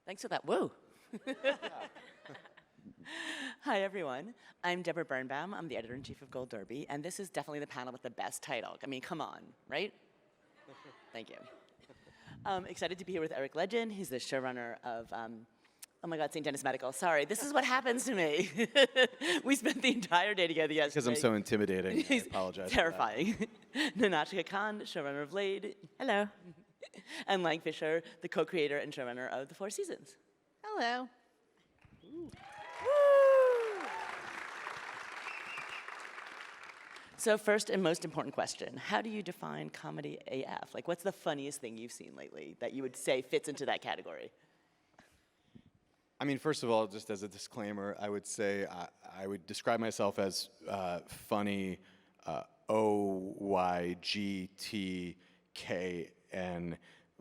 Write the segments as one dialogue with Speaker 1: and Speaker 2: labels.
Speaker 1: Thanks for that. Whoa. Hi, everyone. I'm Deborah Birnbaum. I'm the editor-in-chief of Gold Derby, and this is definitely the panel with the best title. I mean, come on, right? Thank you. Excited to be here with Eric Ledgin. He's the showrunner of, oh my God, St. Denis Medical. Sorry, this is what happens to me. We spent the entire day together yesterday.
Speaker 2: Because I'm so intimidating, I apologize.
Speaker 1: Terrifying. Nahnatchka Khan, showrunner of Ledgin. Hello. And Lang Fisher, the co-creator and showrunner of The Four Seasons.
Speaker 3: Hello.
Speaker 1: So first and most important question, how do you define comedy AF? Like, what's the funniest thing you've seen lately that you would say fits into that category?
Speaker 2: I mean, first of all, just as a disclaimer, I would say I would describe myself as funny, OYGTKN,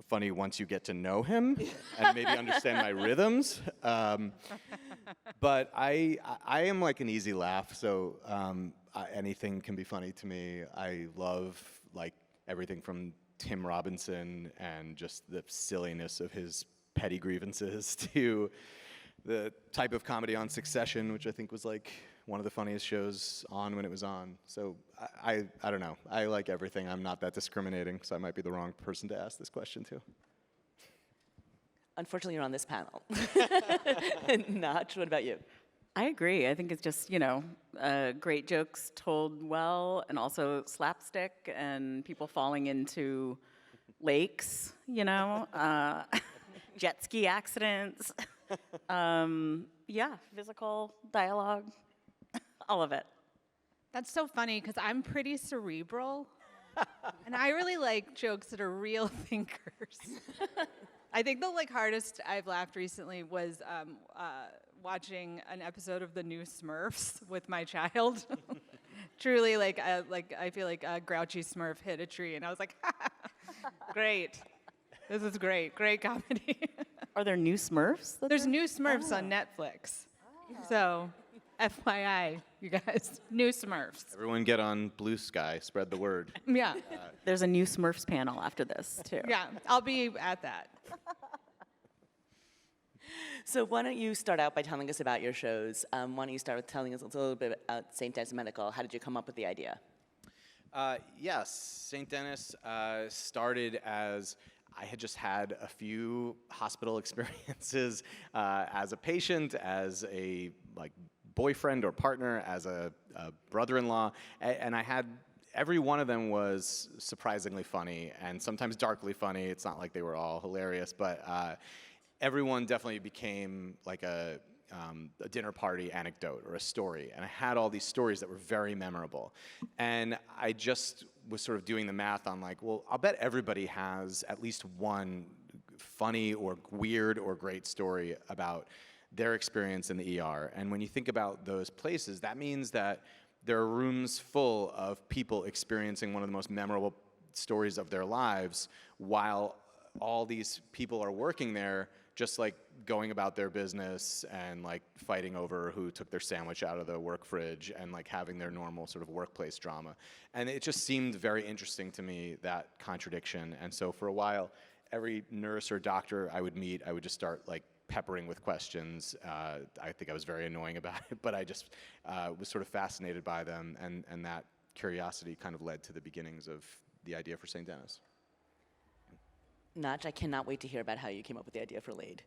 Speaker 2: funny once you get to know him and maybe understand my rhythms. But I am like an easy laugh, so anything can be funny to me. I love like everything from Tim Robinson and just the silliness of his petty grievances to the type of comedy on Succession, which I think was like one of the funniest shows on when it was on. So I don't know. I like everything. I'm not that discriminating, so I might be the wrong person to ask this question to.
Speaker 1: Unfortunately, you're on this panel. Nach, what about you?
Speaker 3: I agree. I think it's just, you know, great jokes told well, and also slapstick and people falling into lakes, you know, jet ski accidents. Yeah, physical dialogue, all of it.
Speaker 4: That's so funny because I'm pretty cerebral, and I really like jokes that are real thinkers. I think the hardest I've laughed recently was watching an episode of the new Smurfs with my child. Truly, I feel like a grouchy Smurf hit a tree, and I was like, great. This is great. Great comedy.
Speaker 3: Are there new Smurfs?
Speaker 4: There's new Smurfs on Netflix. So, FYI, you guys, new Smurfs.
Speaker 2: Everyone get on Blue Sky, spread the word.
Speaker 4: Yeah.
Speaker 3: There's a new Smurfs panel after this, too.
Speaker 4: Yeah, I'll be at that.
Speaker 1: So why don't you start out by telling us about your shows? Why don't you start with telling us a little bit about St. Denis Medical? How did you come up with the idea?
Speaker 2: Yes, St. Denis started as I had just had a few hospital experiences as a patient, as a boyfriend or partner, as a brother-in-law, and I had every one of them was surprisingly funny and sometimes darkly funny. It's not like they were all hilarious, but everyone definitely became like a dinner party anecdote or a story. And I had all these stories that were very memorable. And I just was sort of doing the math on like, well, I'll bet everybody has at least one funny or weird or great story about their experience in the ER. And when you think about those places, that means that there are rooms full of people experiencing one of the most memorable stories of their lives while all these people are working there just like going about their business and like fighting over who took their sandwich out of the work fridge and like having their normal sort of workplace drama. And it just seemed very interesting to me, that contradiction. And so for a while, every nurse or doctor I would meet, I would just start like peppering with questions. I think I was very annoying about it, but I just was sort of fascinated by them, and that curiosity kind of led to the beginnings of the idea for St. Denis.
Speaker 1: Nach, I cannot wait to hear about how you came up with the idea for Laid.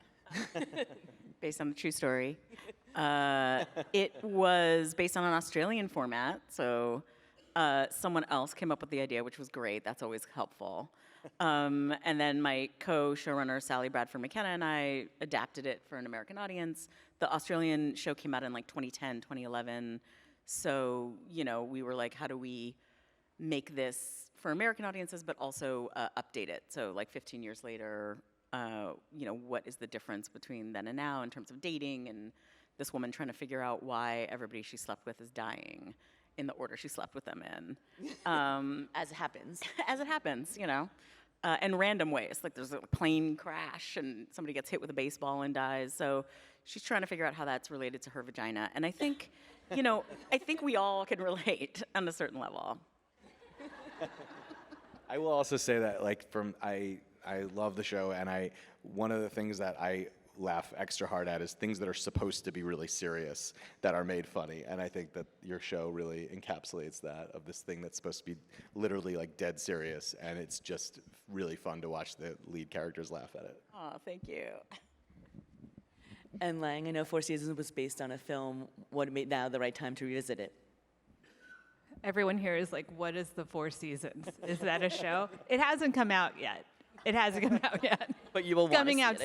Speaker 3: Based on a true story. It was based on an Australian format, so someone else came up with the idea, which was great. That's always helpful. And then my co-showrunner, Sally Bradford McKenna, and I adapted it for an American audience. The Australian show came out in like 2010, 2011. So, you know, we were like, how do we make this for American audiences, but also update it? So like 15 years later, you know, what is the difference between then and now in terms of dating and this woman trying to figure out why everybody she slept with is dying in the order she slept with them in.
Speaker 1: As it happens.
Speaker 3: As it happens, you know. In random ways, like there's a plane crash and somebody gets hit with a baseball and dies. So she's trying to figure out how that's related to her vagina. And I think, you know, I think we all can relate on a certain level.
Speaker 2: I will also say that, like, I love the show, and one of the things that I laugh extra hard at is things that are supposed to be really serious that are made funny. And I think that your show really encapsulates that, of this thing that's supposed to be literally like dead serious, and it's just really fun to watch the lead characters laugh at it.
Speaker 3: Oh, thank you.
Speaker 1: And Lang, I know Four Seasons was based on a film. What made now the right time to revisit it?
Speaker 4: Everyone here is like, what is the Four Seasons? Is that a show? It hasn't come out yet. It hasn't come out yet.
Speaker 1: But you will
Speaker 4: It's
Speaker 1: want
Speaker 4: coming
Speaker 1: to see
Speaker 4: out
Speaker 1: it,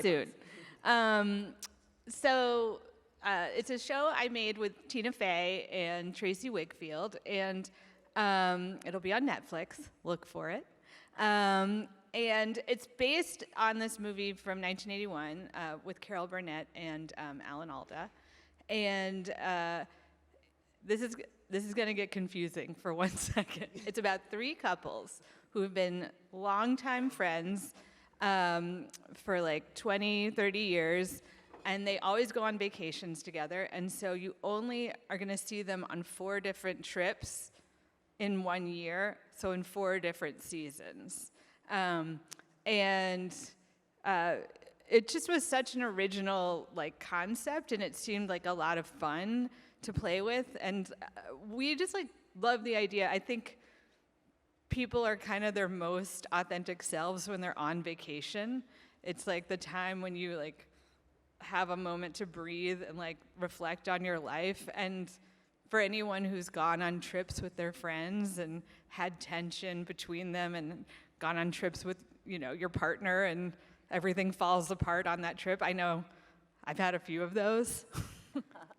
Speaker 1: I
Speaker 4: soon. It's a show I made with Tina Fey and Tracy Wickfield, and it'll be on Netflix. Look for it. And it's based on this movie from 1981 with Carol Burnett and Alan Alda. And this is going to get confusing for 1 second. It's about 3 couples who have been longtime friends for like 20, 30 years, and they always go on vacations together. And so you only are going to see them on 4 different trips in 1 year, so in 4 different seasons. It just was such an original like concept, and it seemed like a lot of fun to play with, and we just like love the idea. I think people are kind of their most authentic selves when they're on vacation. It's like the time when you like have a moment to breathe and like reflect on your life. And for anyone who's gone on trips with their friends and had tension between them and gone on trips with, you know, your partner and everything falls apart on that trip. I know I've had a few of those.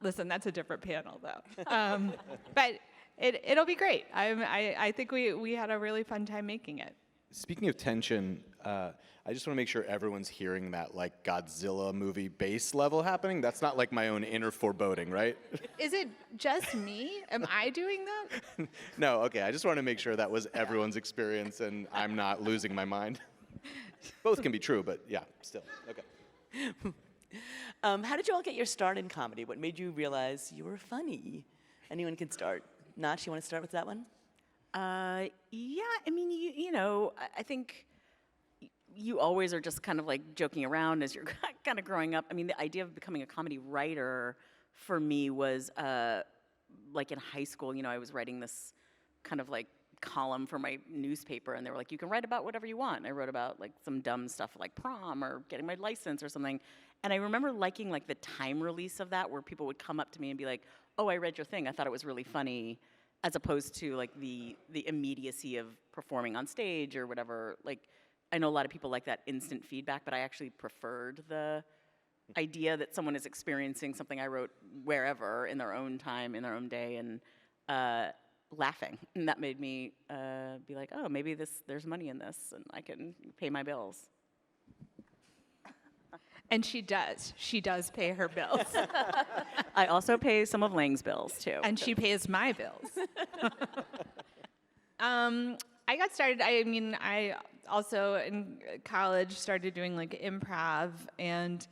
Speaker 4: Listen, that's a different panel, though. But it'll be great. I think we had a really fun time making it.
Speaker 2: Speaking of tension, I just want to make sure everyone's hearing that like Godzilla movie bass level happening. That's not like my own inner foreboding, right?
Speaker 4: Is it just me? Am I doing that?
Speaker 2: No, okay. I just want to make sure that was everyone's experience and I'm not losing my mind. Both can be true, but yeah, still. Okay.
Speaker 1: How did you all get your start in comedy? What made you realize you were funny? Anyone can start. Nach, you want to start with that one?
Speaker 3: Yeah, I mean, you know, I think you always are just kind of like joking around as you're kind of growing up. I mean, the idea of becoming a comedy writer for me was like in high school, you know, I was writing this kind of like column for my newspaper, and they were like, you can write about whatever you want. And I wrote about like some dumb stuff like prom or getting my license or something. And I remember liking like the time release of that, where people would come up to me and be like, oh, I read your thing. I thought it was really funny, as opposed to like the immediacy of performing on stage or whatever. Like, I know a lot of people like that instant feedback, but I actually preferred the idea that someone is experiencing something I wrote wherever in their own time, in their own day, and laughing. And that made me be like, oh, maybe there's money in this, and I can pay my bills.
Speaker 4: And she does. She does pay her bills.
Speaker 3: I also pay some of Lang's bills, too.
Speaker 4: And she pays my bills. I got started, I also in college started doing like improv and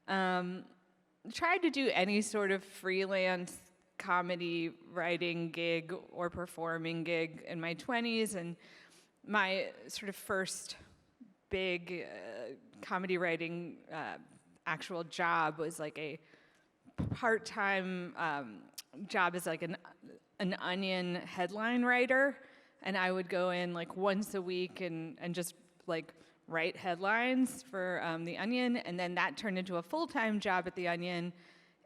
Speaker 4: tried to do any sort of freelance comedy writing gig or performing gig in my 20s. And my sort of first big comedy writing actual job was like a part-time job as like an Onion headline writer, and I would go in like once a week and just like write headlines for the Onion, and then that turned into a full-time job at the Onion,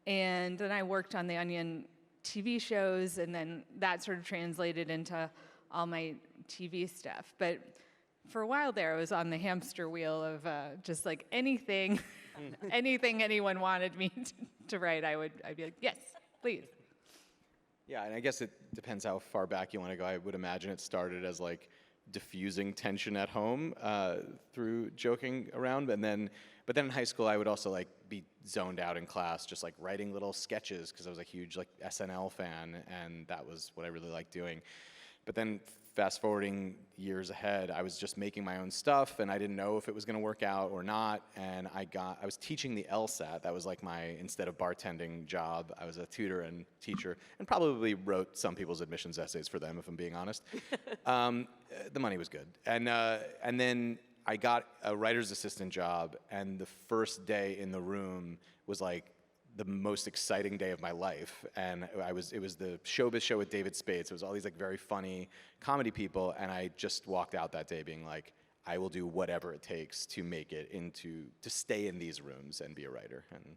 Speaker 4: and then I worked on the Onion TV shows, and then that sort of translated into all my TV stuff. But for a while there, I was on the hamster wheel of just like anything, anything anyone wanted me to write, I'd be like, yes, please.
Speaker 2: Yeah, and I guess it depends how far back you want to go. I would imagine it started as like diffusing tension at home through joking around, but then in high school I would also like be zoned out in class, just like writing little sketches because I was a huge like SNL fan, and that was what I really liked doing. But then fast forwarding years ahead, I was just making my own stuff, and I didn't know if it was going to work out or not. And I was teaching the LSAT. That was like my, instead of bartending job, I was a tutor and teacher, and probably wrote some people's admissions essays for them, if I'm being honest. The money was good, and then I got a writer's assistant job, and the first day in the room was like the most exciting day of my life. And it was the Showbiz Show with David Spades. It was all these like very funny comedy people, and I just walked out that day being like, I will do whatever it takes to make it to stay in these rooms and be a writer. And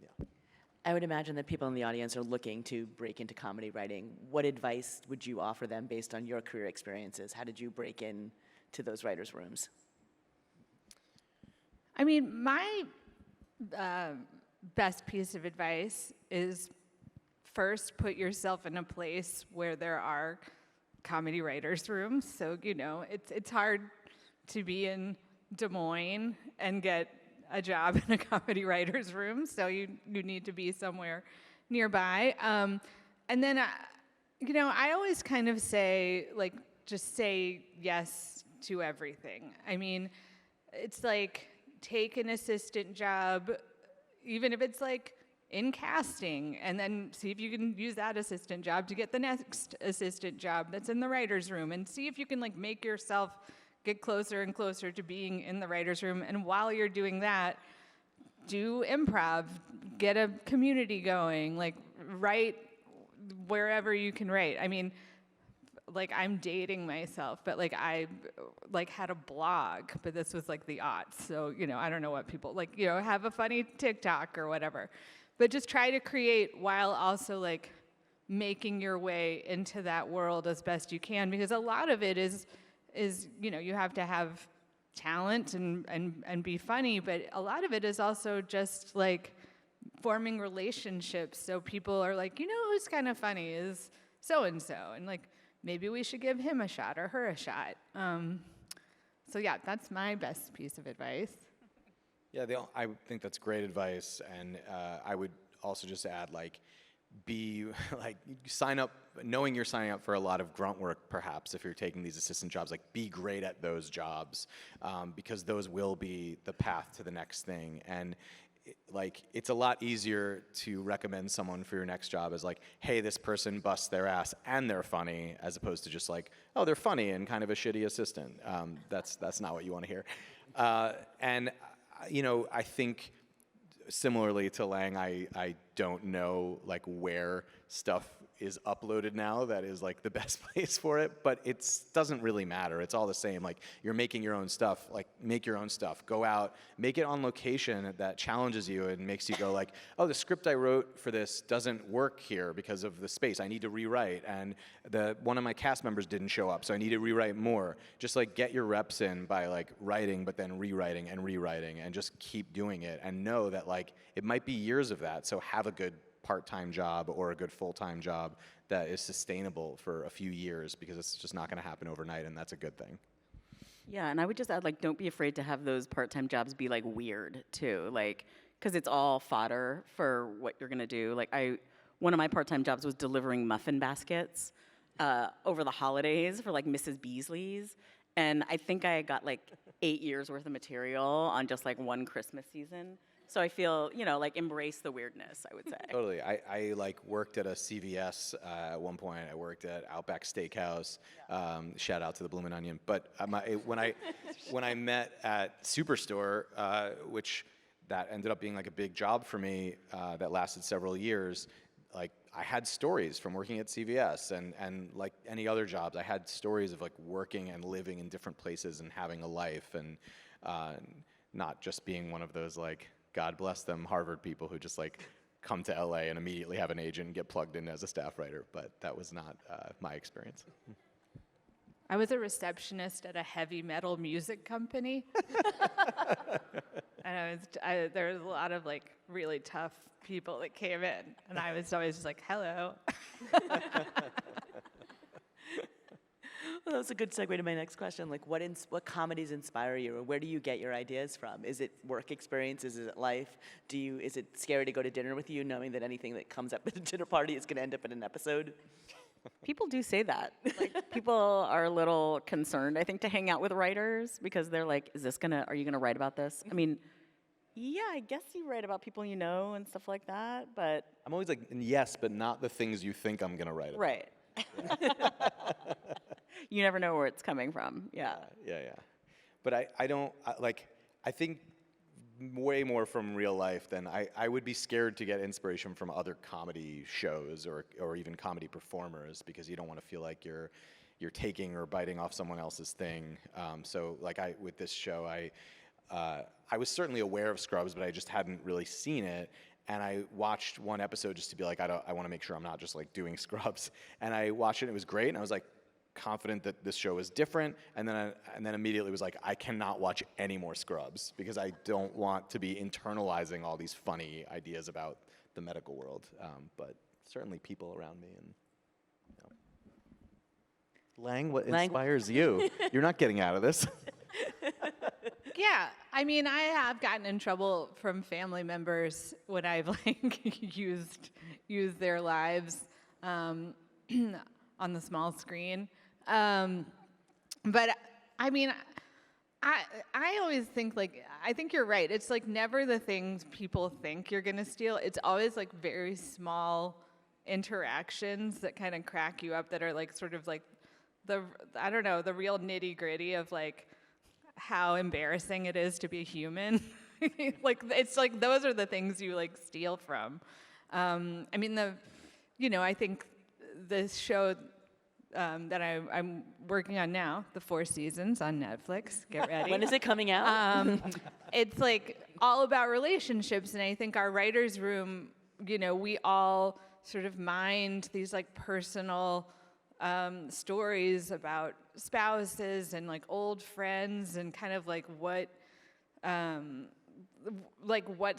Speaker 2: yeah.
Speaker 1: I would imagine that people in the audience are looking to break into comedy writing. What advice would you offer them based on your career experiences? How did you break in to those writers' rooms?
Speaker 4: I mean, my best piece of advice is first put yourself in a place where there are comedy writers' rooms. So, you know, it's hard to be in Des Moines and get a job in a comedy writer's room, so you need to be somewhere nearby. And then, you know, I always kind of say, like, just say yes to everything. I mean, it's like, take an assistant job, even if it's like in casting, and then see if you can use that assistant job to get the next assistant job that's in the writer's room, and see if you can like make yourself get closer and closer to being in the writer's room. And while you're doing that, do improv, get a community going, like write wherever you can write. I mean, like I'm dating myself, but like I like had a blog, but this was like the aughts. So, you know, I don't know what people like, you know, have a funny TikTok or whatever, but just try to create while also like making your way into that world as best you can, because a lot of it is, you know, you have to have talent and be funny, but a lot of it is also just like forming relationships. So people are like, you know, who's kind of funny is so-and-so, and like, maybe we should give him a shot or her a shot. So yeah, that's my best piece of advice.
Speaker 2: Yeah, I think that's great advice, and I would also just add, like, be like, sign up, knowing you're signing up for a lot of grunt work, perhaps, if you're taking these assistant jobs, like, be great at those jobs, because those will be the path to the next thing. And like, it's a lot easier to recommend someone for your next job as like, hey, this person busts their ass and they're funny, as opposed to just like, oh, they're funny and kind of a shitty assistant. That's not what you want to hear. And you know, I think similarly to Lang, I don't know like where stuff is uploaded now that is like the best place for it, but it doesn't really matter. It's all the same. Like, you're making your own stuff, like, make your own stuff. Go out, make it on location that challenges you and makes you go like, oh, the script I wrote for this doesn't work here because of the space. I need to rewrite, and one of my cast members didn't show up, so I need to rewrite more. Just like get your reps in by like writing, but then rewriting and just keep doing it, and know that like it might be years of that, so have a good part-time job or a good full-time job that is sustainable for a few years, because it's just not going to happen overnight, and that's a good thing.
Speaker 3: Yeah, and I would just add, like, don't be afraid to have those part-time jobs be, like, weird, too. Like, because it's all fodder for what you're going to do. Like, one of my part-time jobs was delivering muffin baskets over the holidays for, like, Mrs. Beasley's. And I think I got, like, 8 years worth of material on just, like, one Christmas season. So I feel, you know, like, embrace the weirdness, I would say.
Speaker 2: Totally. I like worked at a CVS at one point. I worked at Outback Steakhouse. Shout out to the Bloomin' Onion. But when I met at Superstore, which that ended up being like a big job for me that lasted several years, like, I had stories from working at CVS, and like any other jobs, I had stories of like working and living in different places and having a life, and not just being one of those like, God bless them, Harvard people who just like come to LA and immediately have an agent and get plugged in as a staff writer. But that was not my experience.
Speaker 4: I was a receptionist at a heavy metal music company. And there was a lot of like really tough people that came in, and I was always just like, hello.
Speaker 1: Well, that's a good segue to my next question. Like, what comedies inspire you, or where do you get your ideas from? Is it work experiences? Is it life? Is it scary to go to dinner with you, knowing that anything that comes up at a dinner party is going to end up in an episode?
Speaker 3: People do say that. Like, people are a little concerned, I think, to hang out with writers, because they're like, are you gonna write about this? I mean, yeah, I guess you write about people you know and stuff like that, but...
Speaker 2: I'm always like, yes, but not the things you think I'm gonna write about.
Speaker 3: Right. Yeah. You never know where it's coming from. Yeah.
Speaker 2: Yeah. but I don't, I think way more from real life than I would be scared to get inspiration from other comedy shows or even comedy performers, because you don't want to feel like you're taking or biting off someone else's thing. So like with this show, I was certainly aware of Scrubs, but I just hadn't really seen it. And I watched one episode just to be like, I want to make sure I'm not just like doing Scrubs. And I watched it, and it was great. And I was like confident that this show is different. And then immediately was like, I cannot watch any more Scrubs, because I don't want to be internalizing all these funny ideas about the medical world. But certainly people around me. And Lang, what inspires you? You're not getting out of this.
Speaker 4: Yeah, I mean, I have gotten in trouble from family members when I've like used their lives on the small screen. But I mean, I always think like, I think you're right. It's like never the things people think you're gonna steal. It's always like very small interactions that kind of crack you up, that are like sort of like the real nitty gritty of like how embarrassing it is to be human. Like, it's like those are the things you like steal from. I mean, I think this show that I'm working on now, the 4 seasons on Netflix, get ready.
Speaker 1: When is it coming out?
Speaker 4: It's like all about relationships, and I think our writer's room, we all sort of mind these like personal stories about spouses and like old friends, and kind of like what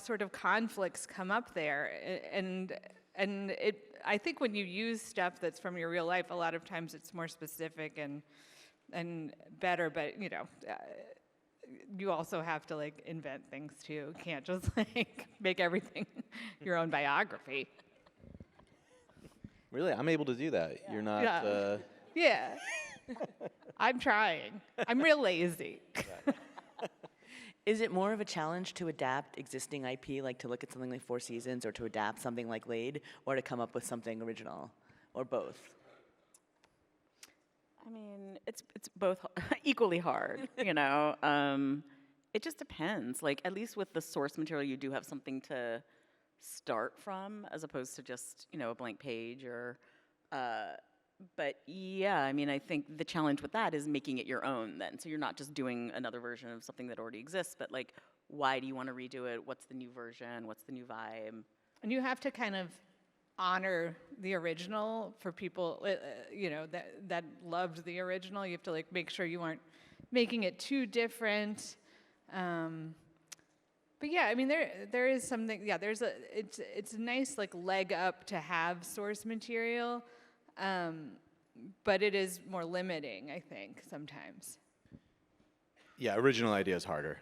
Speaker 4: sort of conflicts come up there, and I think when you use stuff that's from your real life, a lot of times it's more specific and better, but you also have to like invent things too. You can't just like make everything your own biography.
Speaker 2: Really, I'm able to do that. You're not.
Speaker 4: Yeah. Yeah. I'm trying. I'm real lazy.
Speaker 1: Is it more of a challenge to adapt existing IP, like to look at something like 4 seasons, or to adapt something like Laid, or to come up with something original, or both?
Speaker 3: I mean, it's both equally hard, It just depends. Like, at least with the source material, you do have something to start from, as opposed to just, a blank page or, but yeah, I mean, I think the challenge with that is making it your own then. So you're not just doing another version of something that already exists, but like, why do you want to redo it? What's the new version? What's the new vibe?
Speaker 4: And you have to kind of honor the original for people, that loved the original. You have to like make sure you aren't making it too different. But yeah, I mean, there is something. Yeah, it's a nice like leg up to have source material, but it is more limiting, I think, sometimes.
Speaker 2: Yeah, original idea is harder.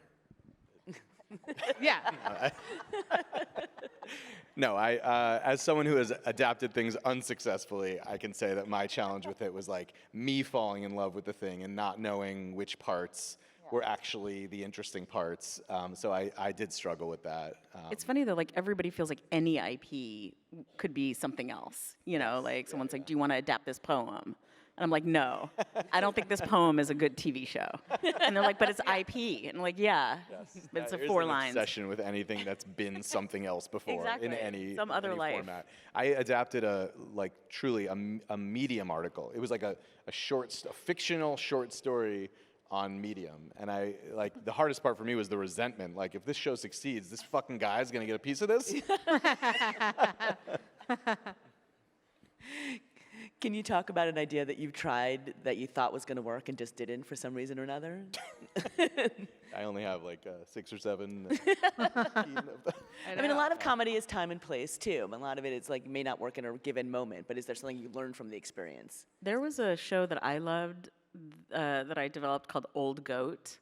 Speaker 4: Yeah.
Speaker 2: No, as someone who has adapted things unsuccessfully, I can say that my challenge with it was like me falling in love with the thing and not knowing which parts were actually the interesting parts. So I did struggle with that.
Speaker 3: It's funny though, like everybody feels like any IP could be something else. Like someone's like, do you want to adapt this poem? And I'm like, no, I don't think this poem is a good TV show. And they're like, but it's IP. And I'm like, yeah, but it's a 4 lines.
Speaker 2: Obsession with anything that's been something else before
Speaker 3: Exactly.
Speaker 2: in any
Speaker 3: Some other
Speaker 2: any
Speaker 3: life.
Speaker 2: format. I adapted truly a Medium article. It was like a fictional short story on Medium, and the hardest part for me was the resentment. Like, if this show succeeds, this fucking guy's gonna get a piece of this.
Speaker 1: Can you talk about an idea that you've tried that you thought was going to work and just didn't for some reason or another?
Speaker 2: I only have like 6 or 7.
Speaker 1: I mean, a lot of comedy is time and place too. A lot of it is like may not work in a given moment, but is there something you learned from the experience?
Speaker 3: There was a show that I loved that I developed called Old Goat,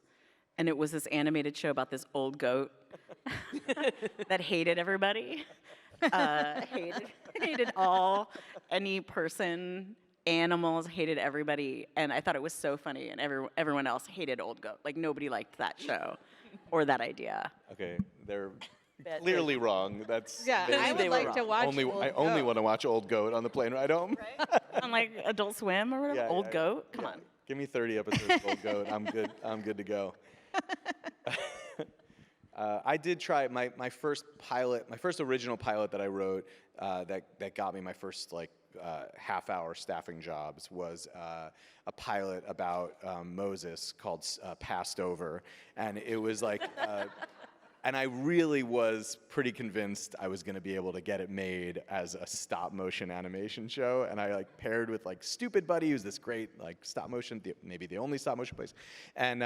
Speaker 3: and it was this animated show about this old goat that hated everybody. Hated any person, animals, hated everybody, and I thought it was so funny, and everyone else hated Old Goat. Like, nobody liked that show or that idea.
Speaker 2: Okay, they're clearly wrong. That's
Speaker 4: I would like to watch
Speaker 2: I only want to watch Old Goat on the plane ride home.
Speaker 3: Right? On like Adult Swim or whatever.
Speaker 2: Yeah,
Speaker 3: Old Goat, come on.
Speaker 2: Give me 30 episodes of Old Goat. I'm good. I'm good to go. I did try my first pilot, my first original pilot that I wrote that got me my first like half-hour staffing jobs was a pilot about Moses called Passed Over, and it was like. And I really was pretty convinced I was going to be able to get it made as a stop-motion animation show. And I like paired with like Stupid Buddy, who's this great like stop-motion, maybe the only stop-motion place. And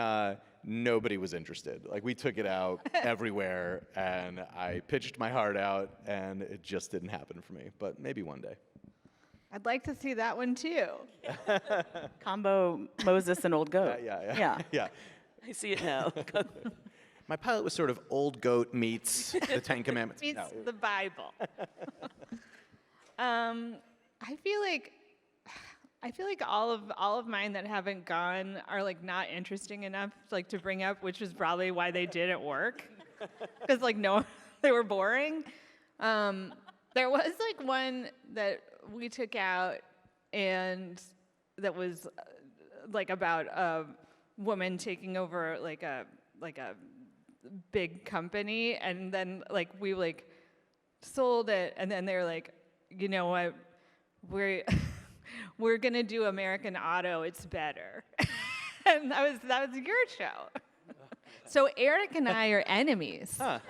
Speaker 2: nobody was interested. Like we took it out everywhere, and I pitched my heart out, and it just didn't happen for me. But maybe one day.
Speaker 4: I'd like to see that one too.
Speaker 3: Combo Moses and Old Goat.
Speaker 2: Yeah.
Speaker 1: I see it now.
Speaker 2: My pilot was sort of Old Goat meets the Ten Commandments.
Speaker 4: Meets the Bible. I feel like all of mine that haven't gone are like not interesting enough like to bring up, which is probably why they didn't work. Because like no, they were boring. There was like one that we took out, and that was like about a woman taking over like a big company, and then like we like sold it, and then they're like, you know what, we're gonna do American Auto, it's better. And that was your show. So Eric and I are enemies.
Speaker 2: Huh.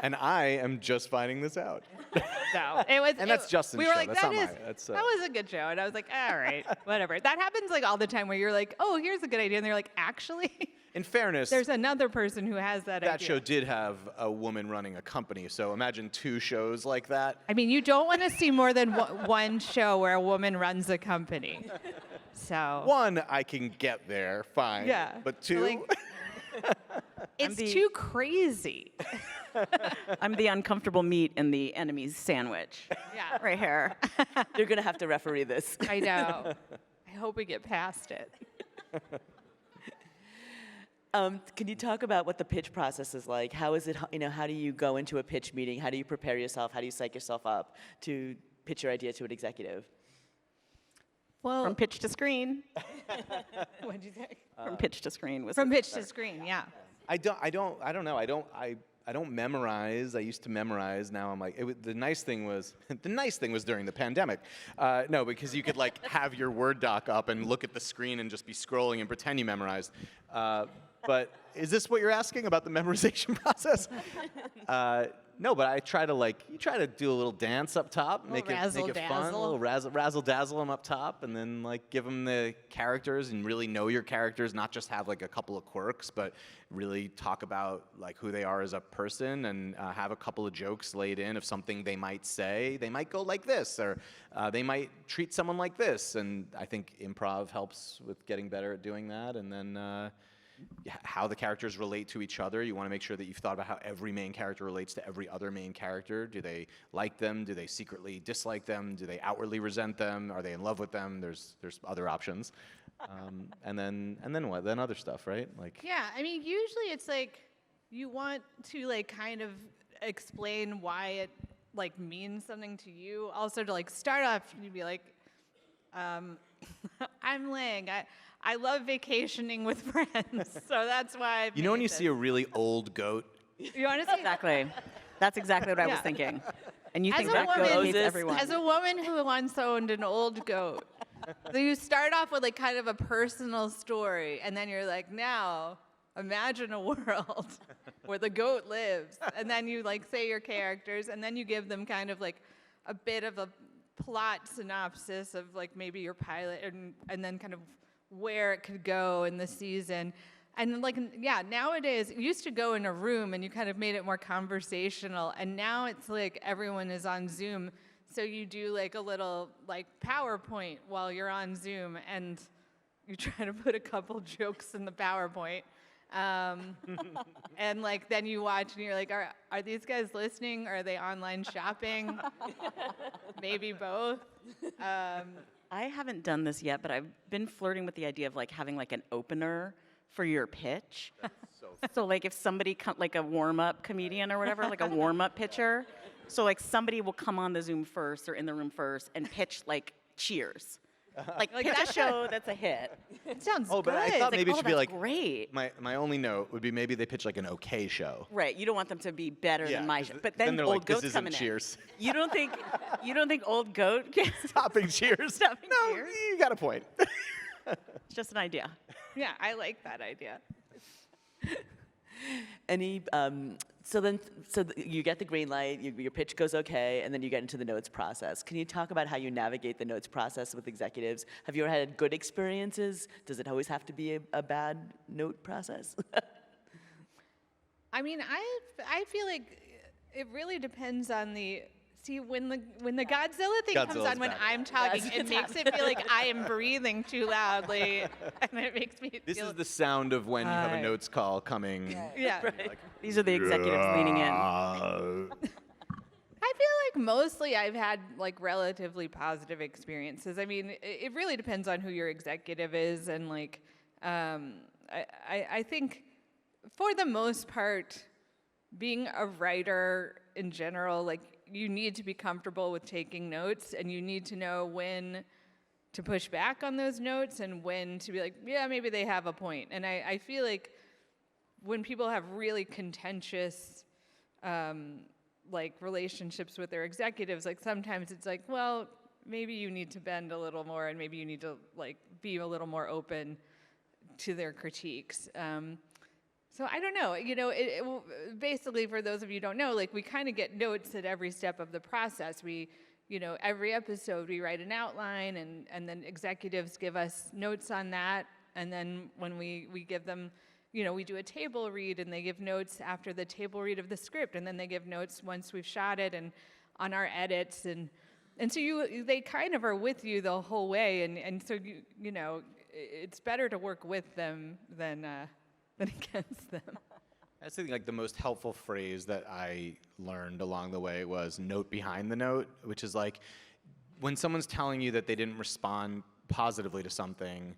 Speaker 2: And I am just finding this out.
Speaker 4: So it was,
Speaker 2: and that's Justin's
Speaker 4: we were
Speaker 2: show.
Speaker 4: like,
Speaker 2: That's not mine.
Speaker 4: that was a good show, and I was like, all right, whatever. That happens like all the time where you're like, oh, here's a good idea, and they're like, actually.
Speaker 2: In fairness,
Speaker 4: There's another person who has that idea.
Speaker 2: that show did have a woman running a company, so imagine 2 shows like that.
Speaker 4: I mean, you don't want to see more than one show where a woman runs a company. So
Speaker 2: 1, I can get there, fine.
Speaker 4: Yeah.
Speaker 2: But 2?
Speaker 4: Like, it's too crazy.
Speaker 3: I'm the uncomfortable meat in the enemy's sandwich.
Speaker 4: Yeah.
Speaker 3: Right here.
Speaker 1: You're going to have to referee this.
Speaker 4: I know. I hope we get past it.
Speaker 1: Can you talk about what the pitch process is like? How is it, how do you go into a pitch meeting? How do you prepare yourself? How do you psych yourself up to pitch your idea to an executive?
Speaker 4: Well,
Speaker 3: From pitch to screen.
Speaker 4: what did you say?
Speaker 3: From pitch to screen was
Speaker 4: From pitch to screen, yeah.
Speaker 2: I don't know. I don't memorize. I used to memorize. Now I'm like, the nice thing was during the pandemic. No, because you could like have your Word doc up and look at the screen and just be scrolling and pretend you memorized. But is this what you're asking about the memorization process? No, but I try to do a little dance up top, make it fun, a little razzle dazzle them up top, and then like give them the characters and really know your characters, not just have like a couple of quirks, but really talk about like who they are as a person, and have a couple of jokes laid in of something they might say. They might go like this, or they might treat someone like this, and I think improv helps with getting better at doing that, and then. How the characters relate to each other. You want to make sure that you've thought about how every main character relates to every other main character. Do they like them? Do they secretly dislike them? Do they outwardly resent them? Are they in love with them? There's other options. And then what? Then other stuff, right? Like
Speaker 4: Yeah, I mean, usually it's like you want to like kind of explain why it like means something to you. Also to like start off, you'd be like, I'm Ling. I love vacationing with friends, so that's why.
Speaker 2: you know when you see a really old goat.
Speaker 4: You want to see
Speaker 3: Exactly. That's exactly what I was
Speaker 4: Yeah.
Speaker 3: thinking. And you
Speaker 4: As
Speaker 3: think
Speaker 4: a
Speaker 3: that
Speaker 4: woman-
Speaker 3: goat hates
Speaker 1: Moses,
Speaker 3: everyone.
Speaker 4: As a woman who once owned an old goat, so you start off with like kind of a personal story, and then you're like, now imagine a world where the goat lives, and then you like say your characters, and then you give them kind of like a bit of a plot synopsis of like maybe your pilot, and then kind of where it could go in the season. And like, yeah, nowadays, it used to go in a room and you kind of made it more conversational, and now it's like everyone is on Zoom, so you do like a little like PowerPoint while you're on Zoom, and you try to put a couple jokes in the PowerPoint. And like then you watch and you're like, are these guys listening? Or are they online shopping? Maybe both.
Speaker 3: I haven't done this yet, but I've been flirting with the idea of like having like an opener for your pitch. So like if somebody like a warm-up comedian or whatever, like a warm-up pitcher. So like somebody will come on the Zoom first or in the room first and pitch like Cheers. Like pitch a show that's a hit.
Speaker 4: It sounds
Speaker 2: Oh, but I
Speaker 4: good.
Speaker 2: thought maybe it
Speaker 3: oh,
Speaker 2: should be
Speaker 3: that's
Speaker 2: like
Speaker 3: great.
Speaker 2: my only note would be maybe they pitch like an okay show.
Speaker 3: Right, you don't want them to be better
Speaker 2: Yeah,
Speaker 3: than my
Speaker 2: 'cause
Speaker 3: show. But
Speaker 2: then
Speaker 3: then
Speaker 2: they're
Speaker 3: Old
Speaker 2: like, this
Speaker 3: Goat's
Speaker 2: isn't
Speaker 3: coming
Speaker 2: Cheers.
Speaker 3: in. You don't think Old Goat can
Speaker 2: Topping Cheers.
Speaker 3: Stopping
Speaker 2: No,
Speaker 3: Cheers?
Speaker 2: you got a point.
Speaker 3: It's just an idea.
Speaker 4: Yeah, I like that idea.
Speaker 1: Any, so you get the green light, your pitch goes okay, and then you get into the notes process. Can you talk about how you navigate the notes process with executives? Have you ever had good experiences? Does it always have to be a bad note process?
Speaker 4: I mean, I feel like it really depends on the. See, when the Godzilla thing comes
Speaker 2: Godzilla's
Speaker 4: on when
Speaker 2: bad.
Speaker 4: I'm talking,
Speaker 1: Yes,
Speaker 4: it
Speaker 1: it's
Speaker 4: makes it feel like I am breathing too loudly, and it makes me
Speaker 2: This
Speaker 4: feel.
Speaker 2: is the sound of when you have a
Speaker 4: Right.
Speaker 2: notes call coming.
Speaker 4: Yeah.
Speaker 3: These are the executives leaning in.
Speaker 4: I feel like mostly I've had like relatively positive experiences. I mean, it really depends on who your executive is, and like, I think for the most part, being a writer in general, like you need to be comfortable with taking notes, and you need to know when to push back on those notes and when to be like, yeah, maybe they have a point. And I feel like when people have really contentious like relationships with their executives, like sometimes it's like, well, maybe you need to bend a little more, and maybe you need to like be a little more open to their critiques. So I don't know, basically for those of you who don't know, like we kind of get notes at every step of the process. We, every episode we write an outline, and then executives give us notes on that. And then when we give them, we do a table read, and they give notes after the table read of the script, and then they give notes once we've shot it and on our edits. And so they kind of are with you the whole way. And so, it's better to work with them than against them.
Speaker 2: I think like the most helpful phrase that I learned along the way was note behind the note, which is like when someone's telling you that they didn't respond positively to something,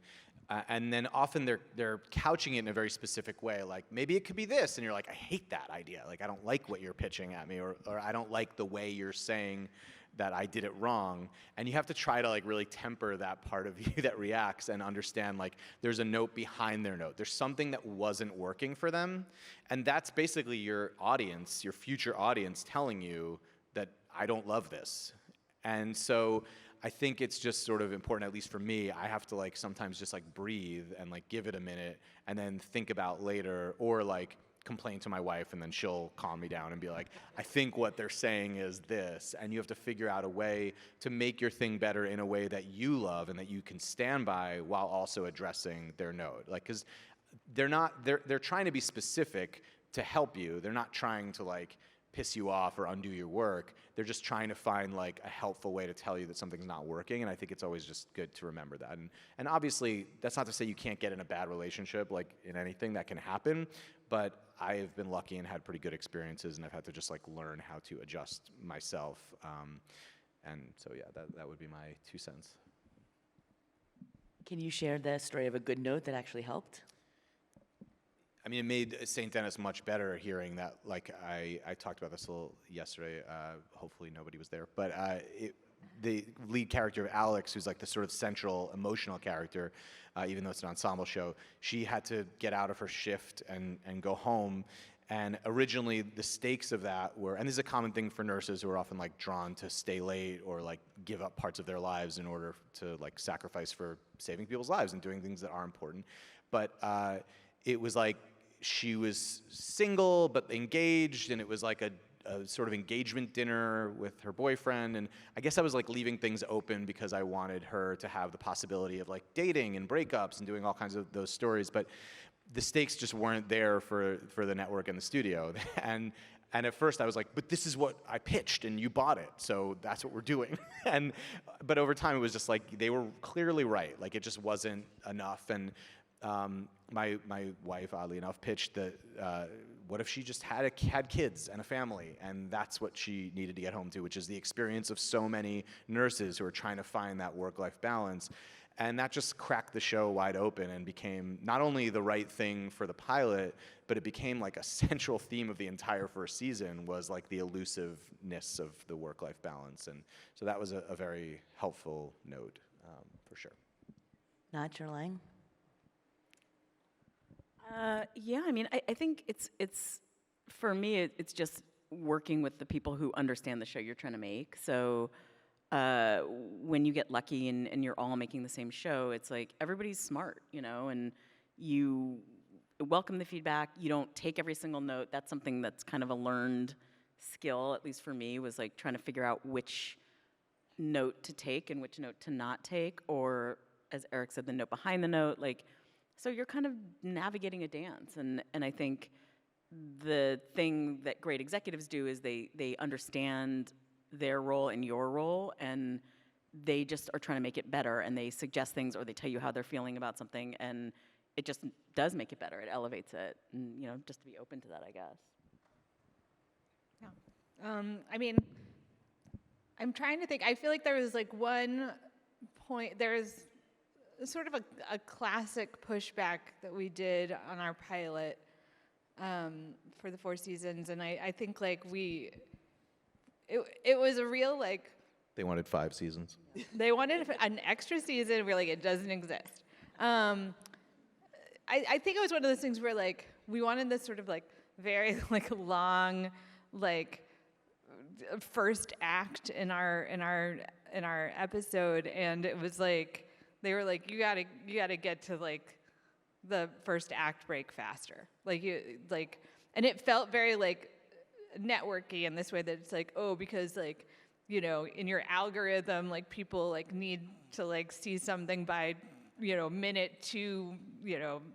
Speaker 2: and then often they're couching it in a very specific way, like maybe it could be this, and you're like, I hate that idea, like I don't like what you're pitching at me, or I don't like the way you're saying that I did it wrong. And you have to try to like really temper that part of you that reacts and understand like there's a note behind their note. There's something that wasn't working for them. And that's basically your audience, your future audience telling you that I don't love this. And so I think it's just sort of important, at least for me, I have to like sometimes just like breathe and like give it a minute and then think about later, or like complain to my wife, and then she'll calm me down and be like, I think what they're saying is this. And you have to figure out a way to make your thing better in a way that you love and that you can stand by while also addressing their note. Like, because they're trying to be specific to help you. They're not trying to like piss you off or undo your work. They're just trying to find like a helpful way to tell you that something's not working. And I think it's always just good to remember that. And obviously that's not to say you can't get in a bad relationship, like in anything that can happen, but I've been lucky and had pretty good experiences, and I've had to just like learn how to adjust myself. And so yeah, that would be my 2 cents.
Speaker 1: Can you share the story of a good note that actually helped?
Speaker 2: I mean, it made St. Denis much better hearing that. Like I talked about this a little yesterday. Hopefully nobody was there, but the lead character of Alex, who's like the sort of central emotional character, even though it's an ensemble show, she had to get out of her shift and go home. And originally the stakes of that were, and this is a common thing for nurses who are often like drawn to stay late or like give up parts of their lives in order to like sacrifice for saving people's lives and doing things that are important. But it was like she was single but engaged, and it was like a sort of engagement dinner with her boyfriend, and I guess I was like leaving things open because I wanted her to have the possibility of like dating and breakups and doing all kinds of those stories, but the stakes just weren't there for the network and the studio. And at first I was like, but this is what I pitched and you bought it, so that's what we're doing. But over time it was just like they were clearly right, like it just wasn't enough. And my wife, oddly enough, pitched that what if she just had kids and a family, and that's what she needed to get home to, which is the experience of so many nurses who are trying to find that work-life balance. And that just cracked the show wide open and became not only the right thing for the pilot, but it became like a central theme of the entire first season, was like the elusiveness of the work-life balance. And so that was a very helpful note. for sure.
Speaker 1: Not your line?
Speaker 3: Yeah, I mean, I think it's for me, it's just working with the people who understand the show you're trying to make. So when you get lucky and you're all making the same show, it's like everybody's smart, and you welcome the feedback. You don't take every single note. That's something that's kind of a learned skill, at least for me, was like trying to figure out which note to take and which note to not take, or as Eric said, the note behind the note. So you're kind of navigating a dance, and I think the thing that great executives do is they understand their role and your role, and they just are trying to make it better, and they suggest things or they tell you how they're feeling about something, and it just does make it better. It elevates it, and just to be open to that, I guess.
Speaker 4: Yeah. I mean, I'm trying to think. I feel like there was one point. There's sort of a classic pushback that we did on our pilot for the 4 seasons, and I think it was a real
Speaker 2: They wanted 5 seasons.
Speaker 4: They wanted an extra season. We're like, it doesn't exist. I think it was one of those things where we wanted this sort of very long first act in our episode, and it was they were like, you gotta get to the first act break faster, and it felt very networky in this way, that it's because in your algorithm people need to see something by minute 2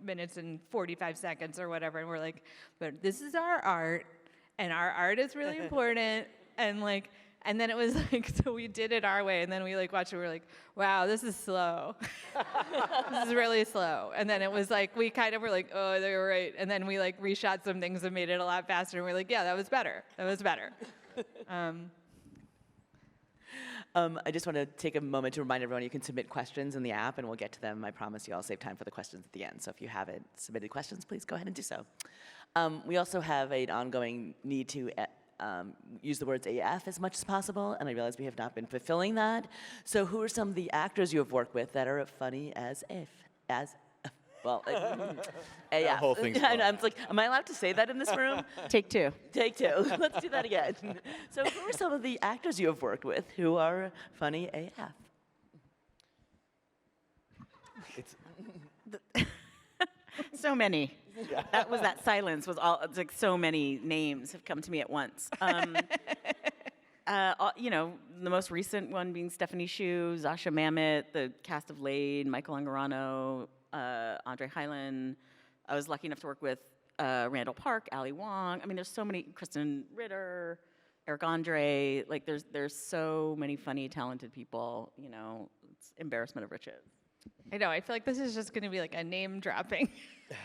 Speaker 4: minutes and 45 seconds or whatever, and we're like, but this is our art, and our art is really important, and then it was so we did it our way, and then we watched it, we were like, wow, this is slow. This is really slow. And then it was we kind of were like, oh, they were right. And then we reshot some things and made it a lot faster, and we're like, yeah, that was better. That was better.
Speaker 1: I just want to take a moment to remind everyone you can submit questions in the app, and we'll get to them. I promise you I'll save time for the questions at the end. So if you haven't submitted questions, please go ahead and do so. We also have an ongoing need to use the words AF as much as possible, and I realize we have not been fulfilling that. So who are some of the actors you have worked with that are funny as AF?
Speaker 2: That whole thing's
Speaker 1: And I'm like, am I allowed to say that in this room?
Speaker 3: Take 2.
Speaker 1: Take 2. Let's do that again. So who are some of the actors you have worked with who are funny AF?
Speaker 3: So many. Yeah. That silence was all. It's so many names have come to me at once. The most recent one being Stephanie Hsu, Zasha Mamet, the cast of Laid, Michael Angarano, Andre Hyland. I was lucky enough to work with Randall Park, Ali Wong. I mean, there's so many. Kristen Ritter, Eric Andre. There's so many funny, talented people. It's embarrassment of riches.
Speaker 4: I know. I feel like this is just going to be a name dropping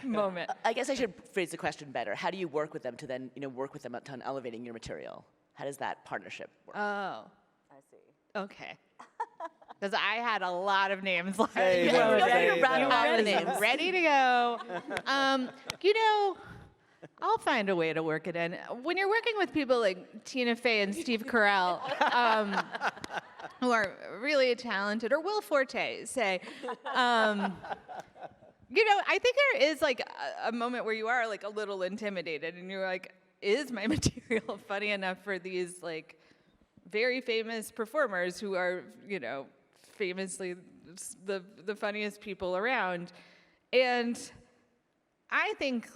Speaker 4: moment.
Speaker 1: I guess I should phrase the question better. How do you work with them to then, work with them on elevating your material? How does that partnership work?
Speaker 4: Oh,
Speaker 3: I see.
Speaker 4: okay. Because I had a lot of names.
Speaker 2: Say them.
Speaker 4: Ready to go. I'll find a way to work it in. When you're working with people like Tina Fey and Steve Carell, who are really talented, or Will Forte, say, I think there is a moment where you are a little intimidated, and you're like, is my material funny enough for these very famous performers who are famously the funniest people around? And I think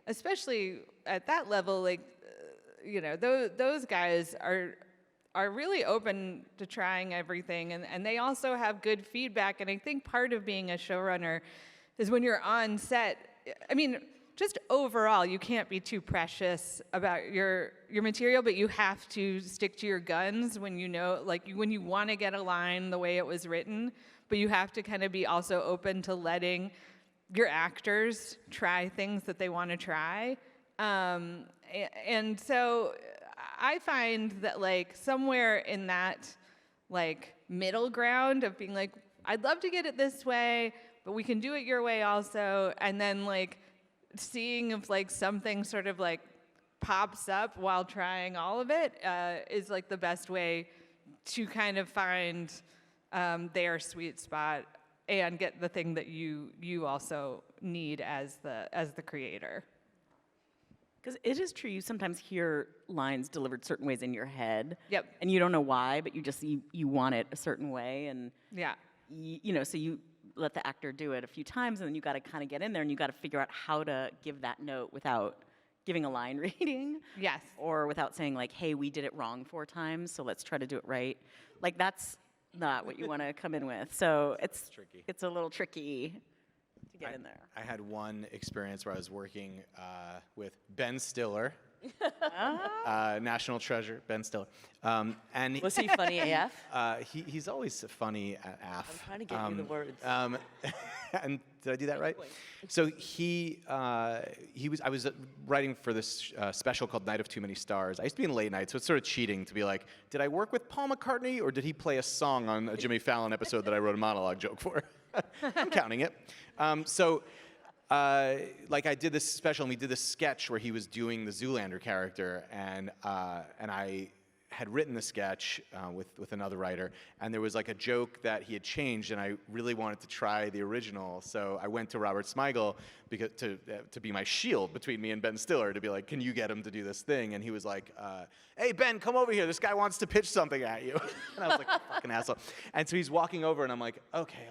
Speaker 4: especially at that level, those guys are really open to trying everything, and they also have good feedback. And I think part of being a showrunner is when you're on set, I mean, just overall, you can't be too precious about your material, but you have to stick to your guns when when you want to get a line the way it was written, but you have to kind of be also open to letting your actors try things that they want to try. And so I find that somewhere in that middle ground of being I'd love to get it this way, but we can do it your way also, and then seeing if something sort of pops up while trying all of it is the best way to kind of find their sweet spot and get the thing that you also need as the creator.
Speaker 3: Because it is true, you sometimes hear lines delivered certain ways in your head.
Speaker 4: Yep.
Speaker 3: And you don't know why, but you want it a certain way. And,
Speaker 4: Yeah.
Speaker 3: so you let the actor do it a few times, and then you got to kind of get in there, and you got to figure out how to give that note without giving a line reading.
Speaker 4: Yes.
Speaker 3: Or without saying, like, hey, we did it wrong 4 times, so let's try to do it right. Like, that's not what you want to come in with. So it's
Speaker 2: tricky.
Speaker 3: It's a little tricky to get in there.
Speaker 2: I had one experience where I was working with Ben Stiller, national treasure, Ben Stiller. And
Speaker 1: Was he funny AF?
Speaker 2: he's always funny at AF.
Speaker 1: I'm trying to get you the words.
Speaker 2: And did I do that right? So I was writing for this special called Night of Too Many Stars. I used to be in late night, so it's sort of cheating to be like, did I work with Paul McCartney or did he play a song on a Jimmy Fallon episode that I wrote a monologue joke for? I'm counting it. I did this special, and we did this sketch where he was doing the Zoolander character, and I had written the sketch with another writer, and there was like a joke that he had changed, and I really wanted to try the original, so I went to Robert Smigel to be my shield between me and Ben Stiller, to be like, can you get him to do this thing? And he was like, hey, Ben, come over here. This guy wants to pitch something at you. And I was like, fucking asshole. And so he's walking over, and I'm like, okay.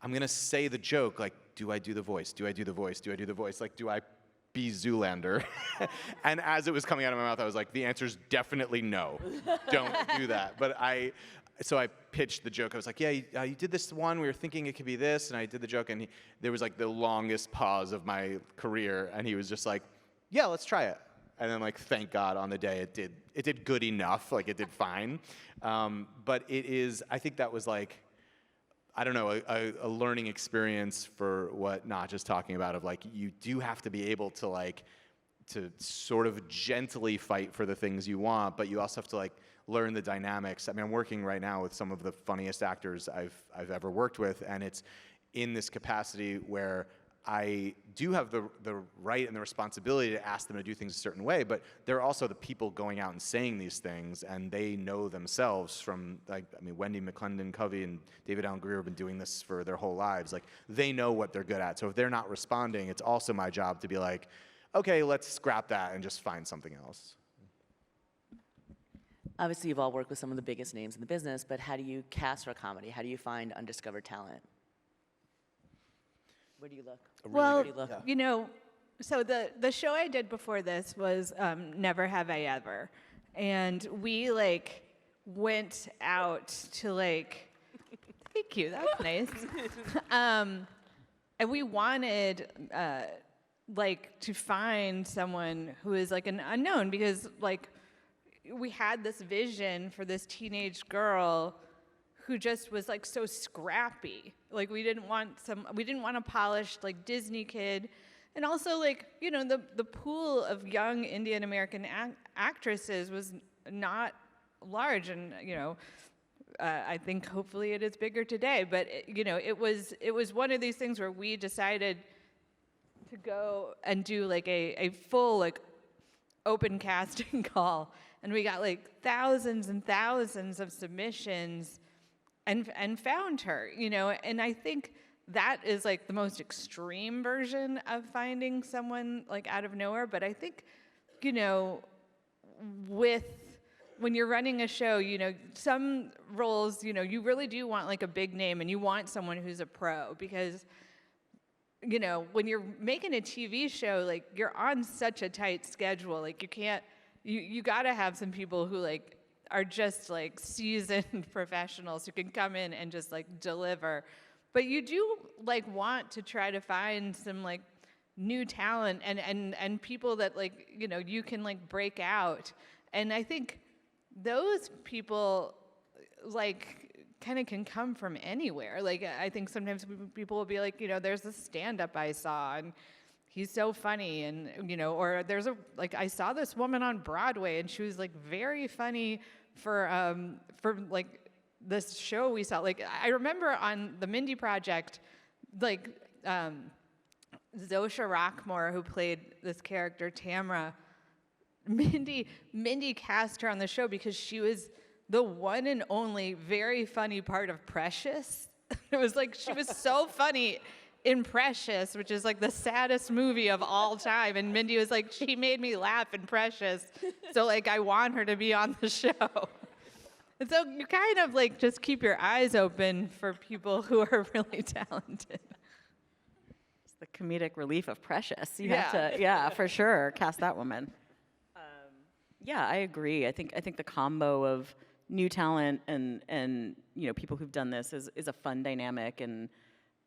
Speaker 2: I'm going to say the joke, like, do I do the voice? Do I do the voice? Do I do the voice? Like, do I be Zoolander? And as it was coming out of my mouth, I was like, the answer's definitely no. Don't do that. So I pitched the joke. I was like, yeah, you did this one. We were thinking it could be this. And I did the joke, and there was like the longest pause of my career. And he was just like, yeah, let's try it. And then, like, thank God on the day it did good enough. Like, it did fine. But I think that was like, I don't know, a learning experience for what Nach is talking about, of like, you do have to be able to like, to sort of gently fight for the things you want, but you also have to like learn the dynamics. I mean, I'm working right now with some of the funniest actors I've ever worked with, and it's in this capacity where I do have the right and the responsibility to ask them to do things a certain way, but they're also the people going out and saying these things, and they know themselves from, like, I mean, Wendy McClendon-Covey and David Allen Greer have been doing this for their whole lives. Like, they know what they're good at. So if they're not responding, it's also my job to be like, okay, let's scrap that and just find something else.
Speaker 1: Obviously, you've all worked with some of the biggest names in the business, but how do you cast for a comedy? How do you find undiscovered talent? Where do you look?
Speaker 4: Well,
Speaker 1: Where do you look?
Speaker 4: you know, so the show I did before this was Never Have I Ever. And we, like, went out to, like, thank you, that was nice. And we wanted, like, to find someone who is, like, an unknown, because, like, we had this vision for this teenage girl who just was like so scrappy. Like, we didn't want a polished like Disney kid. And also, like, you know, the pool of young Indian American actresses was not large, and, you know, I think hopefully it is bigger today. But you know, it was one of these things where we decided to go and do like a full like open casting call, and we got like thousands and thousands of submissions. And found her, you know, and I think that is like the most extreme version of finding someone like out of nowhere. But I think, you know, when you're running a show, you know, some roles, you know, you really do want like a big name, and you want someone who's a pro, because, you know, when you're making a TV show, like, you're on such a tight schedule. Like, you gotta have some people who like are just like seasoned professionals who can come in and just like deliver. But you do like want to try to find some like new talent and people that, like, you know, you can like break out. And I think those people like kind of can come from anywhere. Like, I think sometimes people will be like, you know, there's this stand-up I saw and he's so funny, and, you know, or I saw this woman on Broadway and she was like very funny for like this show we saw. Like, I remember on the Mindy Project, like, Zosha Rockmore, who played this character Tamra, Mindy cast her on the show because she was the one and only very funny part of Precious. It was like, she was so funny in Precious, which is like the saddest movie of all time. And Mindy was like, she made me laugh in Precious. So like, I want her to be on the show. And so you kind of like just keep your eyes open for people who are really talented.
Speaker 3: It's the comedic relief of Precious. You have to, for sure, cast that woman. Yeah, I agree. I think the combo of new talent and people who've done this is a fun dynamic, and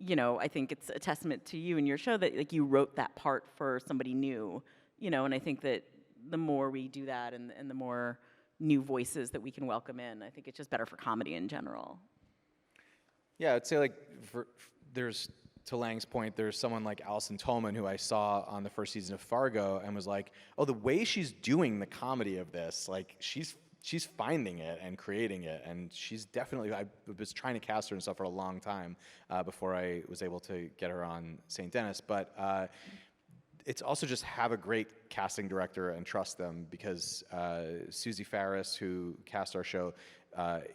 Speaker 3: I think it's a testament to you and your show that like you wrote that part for somebody new, and I think that the more we do that and the more new voices that we can welcome in, I think it's just better for comedy in general.
Speaker 2: Yeah, I'd say like there's, to Lang's point, there's someone like Alison Tolman who I saw on the first season of Fargo and was like, oh, the way she's doing the comedy of this, like she's finding it and creating it, and she's definitely, I was trying to cast her and stuff for a long time before I was able to get her on St. Denis, but it's also just have a great casting director and trust them, because Susie Farris, who cast our show,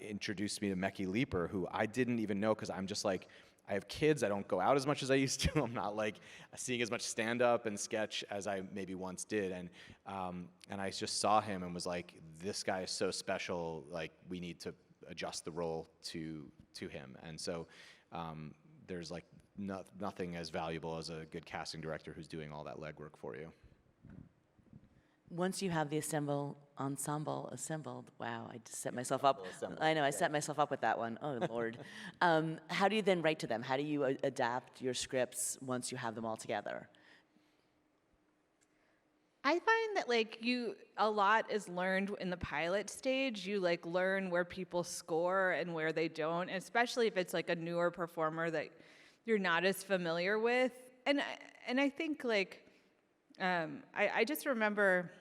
Speaker 2: introduced me to Mekki Leeper, who I didn't even know, because I'm just like, I have kids, I don't go out as much as I used to, I'm not like seeing as much stand-up and sketch as I maybe once did, and I just saw him and was like, this guy is so special, like we need to adjust the role to him, and so there's like nothing as valuable as a good casting director who's doing all that legwork for you.
Speaker 1: Once you have the ensemble assembled, wow, I just set myself up. I know, I set myself up with that one. Oh, Lord. How do you then write to them? How do you adapt your scripts once you have them all together?
Speaker 4: I find that like a lot is learned in the pilot stage. You like learn where people score and where they don't, especially if it's like a newer performer that you're not as familiar with. And I think like, I just remember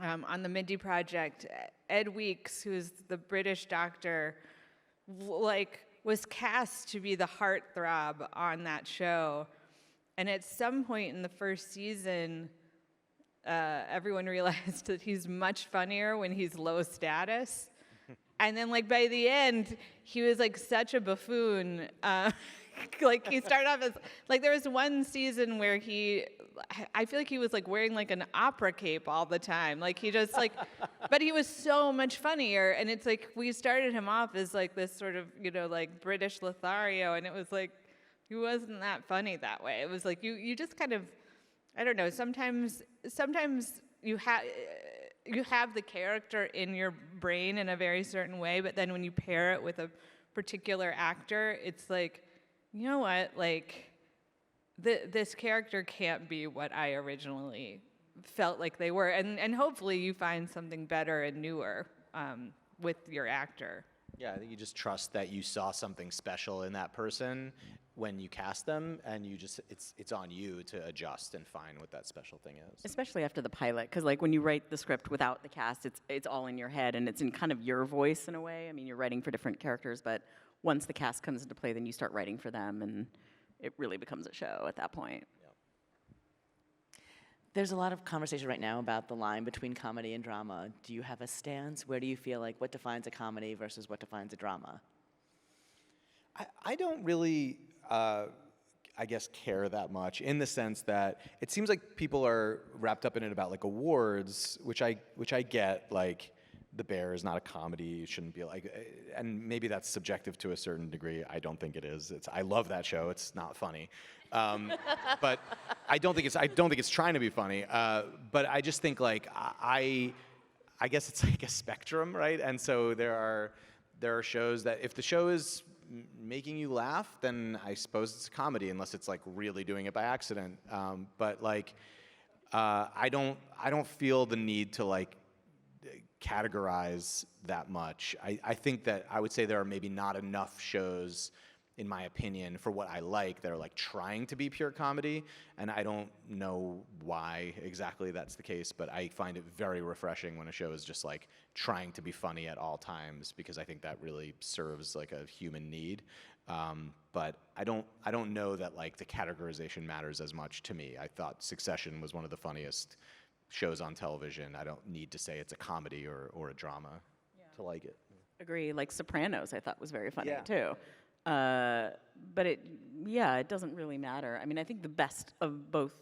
Speaker 4: on the Mindy project, Ed Weeks, who's the British doctor, was cast to be the heartthrob on that show. And at some point in the first season, everyone realized that he's much funnier when he's low status. And then like by the end, he was like such a buffoon. Like he started off as, like there was one season where I feel like he was like wearing like an opera cape all the time. Like he just like, but he was so much funnier. And it's like, we started him off as like this sort of, like British Lothario. And it was like, he wasn't that funny that way. It was like, you just kind of, I don't know, sometimes you have the character in your brain in a very certain way, but then when you pair it with a particular actor, it's like, you know what, like, this character can't be what I originally felt like they were. And hopefully you find something better and newer with your actor.
Speaker 2: Yeah, I think you just trust that you saw something special in that person when you cast them, and you just, it's on you to adjust and find what that special thing is.
Speaker 3: Especially after the pilot, because like when you write the script without the cast, it's all in your head, and it's in kind of your voice in a way. I mean, you're writing for different characters, but once the cast comes into play, then you start writing for them, and it really becomes a show at that point.
Speaker 1: There's a lot of conversation right now about the line between comedy and drama. Do you have a stance? Where do you feel like, what defines a comedy versus what defines a drama?
Speaker 2: I don't really, I guess, care that much, in the sense that it seems like people are wrapped up in it about like awards, which I get, like, The Bear is not a comedy, it shouldn't be like, and maybe that's subjective to a certain degree. I don't think it is. I love that show. It's not funny, but I don't think it's trying to be funny. But I just think like I guess it's like a spectrum, right? And so there are shows that if the show is making you laugh, then I suppose it's a comedy, unless it's like really doing it by accident. But like I don't feel the need to like categorize that much. I think that I would say there are maybe not enough shows, in my opinion, for what I like, that are like trying to be pure comedy, and I don't know why exactly that's the case, but I find it very refreshing when a show is just like trying to be funny at all times, because I think that really serves like a human need. But I don't know that like the categorization matters as much to me. I thought Succession was one of the funniest shows on television. I don't need to say it's a comedy or a drama to like it.
Speaker 3: Agree. Like Sopranos, I thought was very funny
Speaker 2: Yeah.
Speaker 3: too. But it doesn't really matter. I mean, I think the best of both,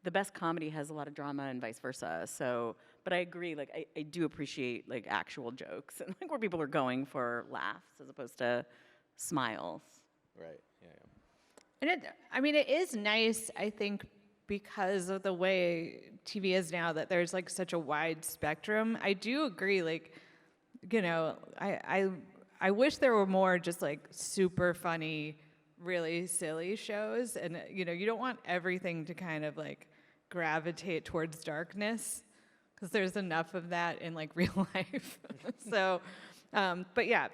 Speaker 3: the best comedy has a lot of drama and vice versa. So, but I agree. Like, I do appreciate like actual jokes and like where people are going for laughs as opposed to smiles.
Speaker 2: Right. Yeah.
Speaker 4: And it is nice, I think, because of the way TV is now, that there's like such a wide spectrum. I do agree, like, I wish there were more just like super funny, really silly shows. And, you don't want everything to kind of like gravitate towards darkness, because there's enough of that in like real life. So, but yeah,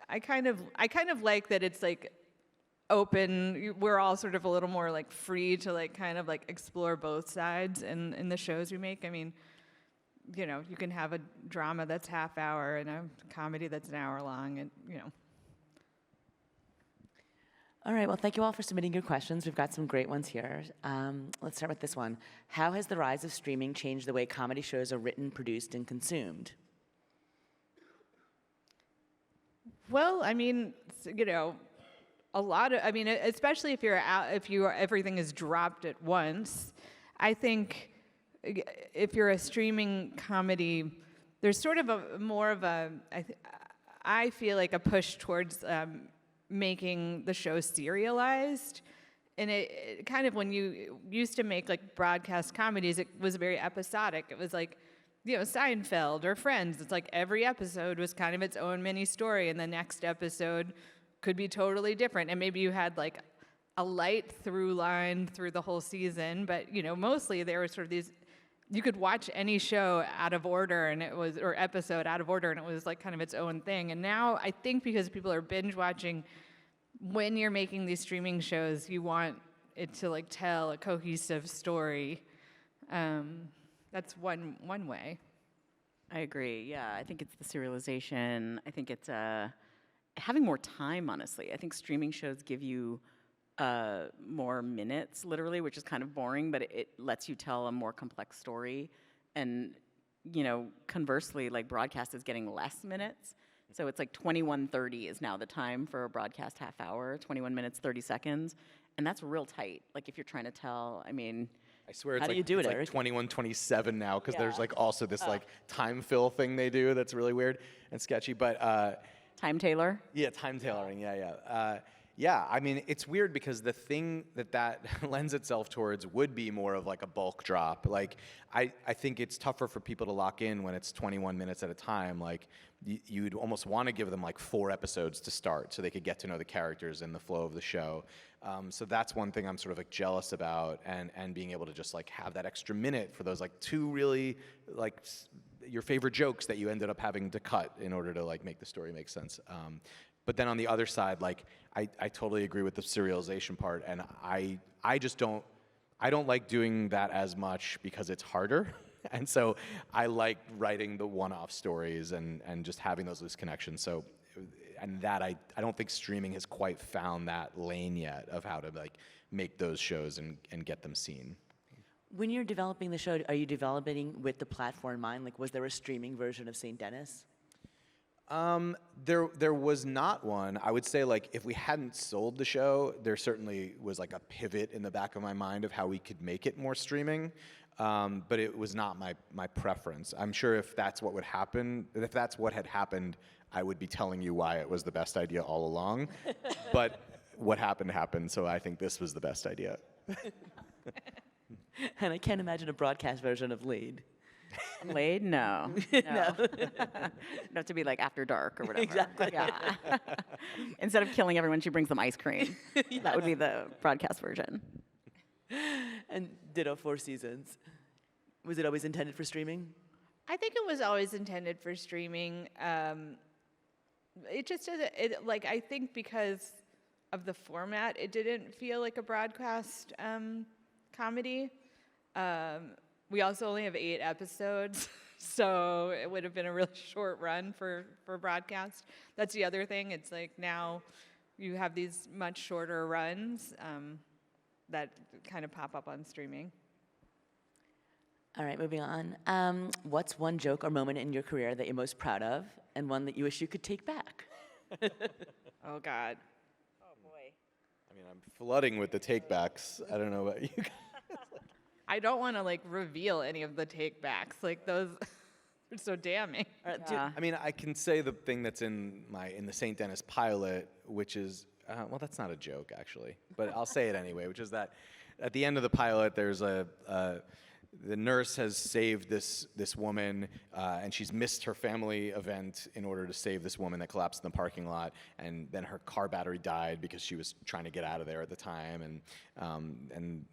Speaker 4: I kind of like that it's like open. We're all sort of a little more like free to like kind of like explore both sides in the shows we make. I mean, you can have a drama that's half hour and a comedy that's an hour long, and
Speaker 1: All right, well, thank you all for submitting your questions. We've got some great ones here. Let's start with this one. How has the rise of streaming changed the way comedy shows are written, produced, and consumed?
Speaker 4: Well, I mean, a lot of, I mean, especially if everything is dropped at once. I think if you're a streaming comedy, there's sort of I feel like a push towards making the show serialized. And it kind of, when you used to make like broadcast comedies, it was very episodic. It was like, Seinfeld or Friends. It's like every episode was kind of its own mini story, and the next episode could be totally different. And maybe you had like a light through line through the whole season, but mostly there were sort of these, you could watch any show out of order or episode out of order, and it was like kind of its own thing. And now I think because people are binge watching, when you're making these streaming shows, you want it to like tell a cohesive story. That's one way.
Speaker 3: I agree. Yeah, I think it's the serialization. I think it's having more time, honestly. I think streaming shows give you more minutes, literally, which is kind of boring, but it lets you tell a more complex story. And, conversely, like broadcast is getting less minutes. So it's like 21:30 is now the time for a broadcast half hour, 21 minutes, 30 seconds. And that's real tight. Like if you're trying to tell, I mean,
Speaker 2: I swear
Speaker 1: How
Speaker 2: it's
Speaker 1: do
Speaker 2: like,
Speaker 1: you do it,
Speaker 2: it's like
Speaker 1: Eric?
Speaker 2: 21:27 now, because there's
Speaker 1: Yeah.
Speaker 2: like also this like time fill thing they do that's really weird and sketchy. But
Speaker 3: Time Taylor.
Speaker 2: yeah, time tailoring. Yeah. I mean, it's weird because the thing that lends itself towards would be more of like a bulk drop. Like, I think it's tougher for people to lock in when it's 21 minutes at a time. Like, you'd almost want to give them like 4 episodes to start so they could get to know the characters and the flow of the show. So that's one thing I'm sort of like jealous about, and being able to just like have that extra minute for those like 2 really like your favorite jokes that you ended up having to cut in order to like make the story make sense. But then on the other side, like I totally agree with the serialization part, and I just don't like doing that as much because it's harder. And so I like writing the one-off stories and just having those loose connections. So, and that I don't think streaming has quite found that lane yet of how to like make those shows and get them seen.
Speaker 1: When you're developing the show, are you developing with the platform in mind? Like, was there a streaming version of St. Denis?
Speaker 2: There was not one. I would say like if we hadn't sold the show, there certainly was like a pivot in the back of my mind of how we could make it more streaming. But it was not my preference. I'm sure if that's what would happen, if that's what had happened, I would be telling you why it was the best idea all along. But what happened, so I think this was the best idea.
Speaker 1: And I can't imagine a broadcast version of Lead.
Speaker 3: Laid? No. No. Not to be like after dark or whatever.
Speaker 1: Exactly.
Speaker 3: Yeah. Instead of killing everyone, she brings them ice cream. That would be the broadcast version.
Speaker 1: And ditto 4 seasons. Was it always intended for streaming?
Speaker 4: I think it was always intended for streaming. It just doesn't. Like I think because of the format, it didn't feel like a broadcast comedy. We also only have 8 episodes, so it would have been a really short run for broadcast. That's the other thing. It's like now you have these much shorter runs that kind of pop up on streaming.
Speaker 1: All right, moving on. What's one joke or moment in your career that you're most proud of, and one that you wish you could take back?
Speaker 4: Oh God.
Speaker 3: Oh boy.
Speaker 2: I mean, I'm flooding with the takebacks. I don't know about you guys.
Speaker 4: I don't want to like reveal any of the takebacks. Like those are so damning.
Speaker 3: Yeah.
Speaker 2: I mean, I can say the thing that's in the St. Denis pilot, which is well, that's not a joke actually, but I'll say it anyway, which is that at the end of the pilot, there's the nurse has saved this woman, and she's missed her family event in order to save this woman that collapsed in the parking lot, and then her car battery died because she was trying to get out of there at the time, and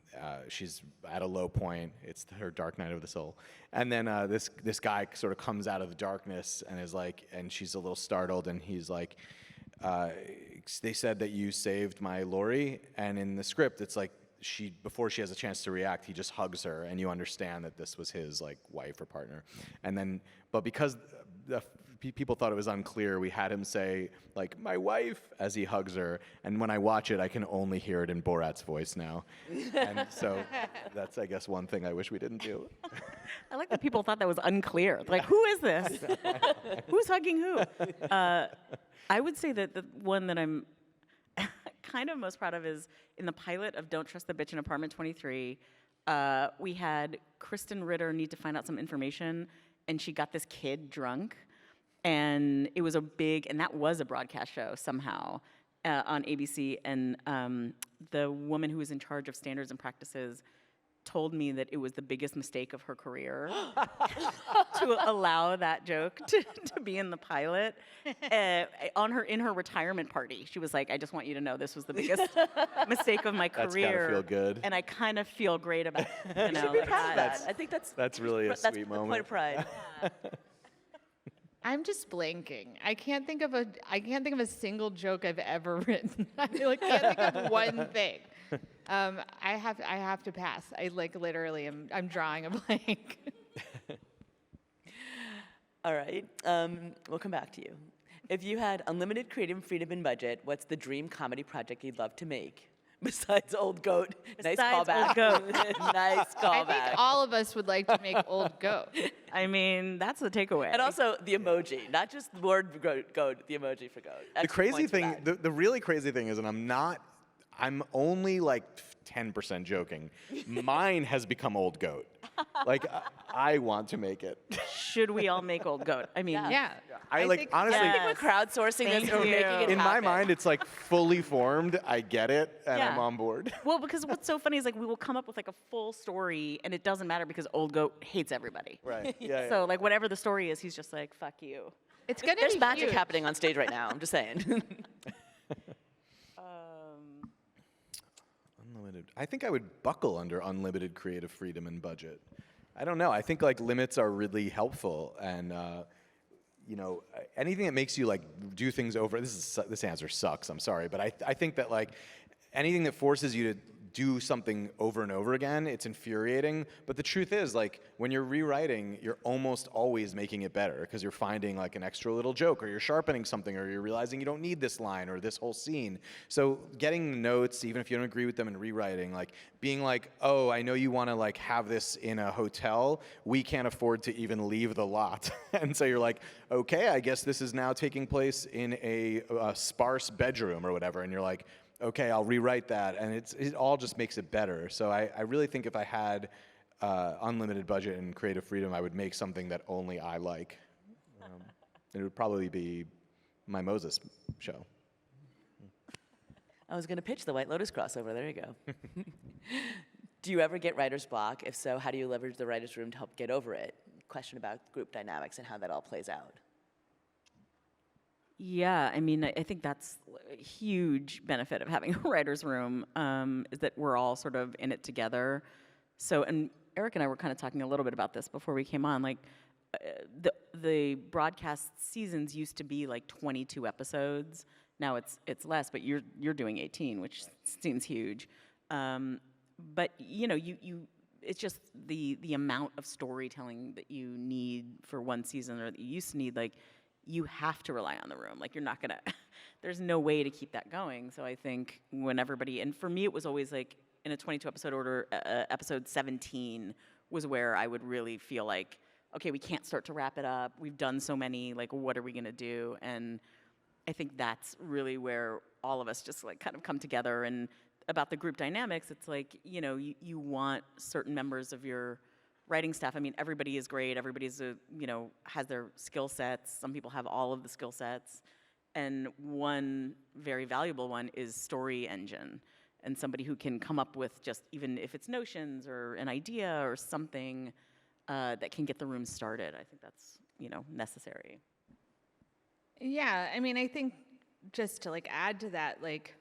Speaker 2: she's at a low point. It's her dark night of the soul, and then this guy sort of comes out of the darkness and is like, and she's a little startled, and he's like, they said that you saved my Lori, and in the script it's like, before she has a chance to react, he just hugs her, and you understand that this was his like wife or partner. And then, but because people thought it was unclear, we had him say like "my wife" as he hugs her. And when I watch it, I can only hear it in Borat's voice now. And so that's, I guess, one thing I wish we didn't do.
Speaker 3: I like that people thought that was unclear. Like, who is this? Who's hugging who? I would say that the one that I'm kind of most proud of is in the pilot of Don't Trust the Bitch in Apartment 23. We had Kristen Ritter need to find out some information, and she got this kid drunk, and it was and that was a broadcast show somehow on ABC, and the woman who was in charge of standards and practices told me that it was the biggest mistake of her career to allow that joke to be in the pilot. In her retirement party, she was like, "I just want you to know this was the biggest mistake of my career."
Speaker 2: That's gotta feel good.
Speaker 3: And I kind of feel great about it. You know,
Speaker 1: You should be
Speaker 3: like
Speaker 1: proud of
Speaker 3: that.
Speaker 1: that. I think that's
Speaker 2: really a
Speaker 1: that's
Speaker 2: sweet
Speaker 1: the point
Speaker 2: moment.
Speaker 1: of pride.
Speaker 4: I'm just blanking. I can't think of a single joke I've ever written. I like can't think of one thing. I have to pass. I like literally I'm drawing a blank.
Speaker 1: All right, we'll come back to you. If you had unlimited creative freedom and budget, what's the dream comedy project you'd love to make? Besides Old Goat. Nice
Speaker 3: Besides
Speaker 1: callback.
Speaker 3: Old Goat.
Speaker 1: Nice
Speaker 4: I
Speaker 1: callback.
Speaker 4: think all of us would like to make Old Goat.
Speaker 3: I mean, that's the takeaway.
Speaker 1: And also the emoji, not just the word goat, the emoji for goat.
Speaker 2: The
Speaker 1: Extra
Speaker 2: crazy
Speaker 1: points for
Speaker 2: thing,
Speaker 1: that.
Speaker 2: the really crazy thing is, and I'm only like 10% joking. Mine has become Old Goat. Like, I want to make it.
Speaker 3: Should we all make Old Goat? I mean,
Speaker 4: Yeah.
Speaker 2: I like,
Speaker 4: think-
Speaker 2: honestly,
Speaker 1: I think we're crowdsourcing this
Speaker 3: Thank
Speaker 1: or
Speaker 3: you.
Speaker 1: making it
Speaker 2: in my
Speaker 1: happen.
Speaker 2: mind, it's like fully formed. I get it, and I'm
Speaker 3: Yeah.
Speaker 2: on board.
Speaker 3: Well, because what's so funny is like we will come up with like a full story, and it doesn't matter because Old Goat hates everybody.
Speaker 2: Right. Yeah.
Speaker 3: So like whatever the story is, he's just like, "Fuck you."
Speaker 4: It's gonna
Speaker 1: There's
Speaker 4: be
Speaker 1: magic
Speaker 4: huge.
Speaker 1: happening on stage right now. I'm just saying.
Speaker 2: Unlimited. I think I would buckle under unlimited creative freedom and budget. I don't know. I think like limits are really helpful, and you know, anything that makes you like do things over. This answer sucks. I'm sorry, but I think that like anything that forces you to do something over and over again, it's infuriating. But the truth is, like, when you're rewriting, you're almost always making it better because you're finding like an extra little joke, or you're sharpening something, or you're realizing you don't need this line or this whole scene. So getting notes, even if you don't agree with them, and rewriting, like being like, "Oh, I know you want to like have this in a hotel. We can't afford to even leave the lot." And so you're like, "Okay, I guess this is now taking place in a sparse bedroom or whatever." And you're like, "Okay, I'll rewrite that," and it all just makes it better. So I really think if I had unlimited budget and creative freedom, I would make something that only I like. It would probably be my Moses show.
Speaker 1: I was going to pitch the White Lotus crossover. There you go. Do you ever get writer's block? If so, how do you leverage the writer's room to help get over it? Question about group dynamics and how that all plays out.
Speaker 3: Yeah, I mean, I think that's a huge benefit of having a writer's room, is that we're all sort of in it together. So, and Eric and I were kind of talking a little bit about this before we came on. Like, the broadcast seasons used to be like 22 episodes. Now it's less, but you're doing 18, which seems huge. But you know, it's just the amount of storytelling that you need for one season, or that you used to need. Like, you have to rely on the room. Like, you're not gonna, there's no way to keep that going. So I think when everybody, and for me it was always like in a 22 episode order, episode 17 was where I would really feel like, okay, we can't start to wrap it up. We've done so many, like, what are we gonna do? And I think that's really where all of us just like kind of come together. And about the group dynamics, it's like, you know, you want certain members of your writing staff. I mean, everybody is great. Everybody's, you know, has their skill sets. Some people have all of the skill sets. And one very valuable one is story engine. And somebody who can come up with just, even if it's notions or an idea or something that can get the room started. I think that's, you know, necessary.
Speaker 4: Yeah, I mean, I think just to like add to that, like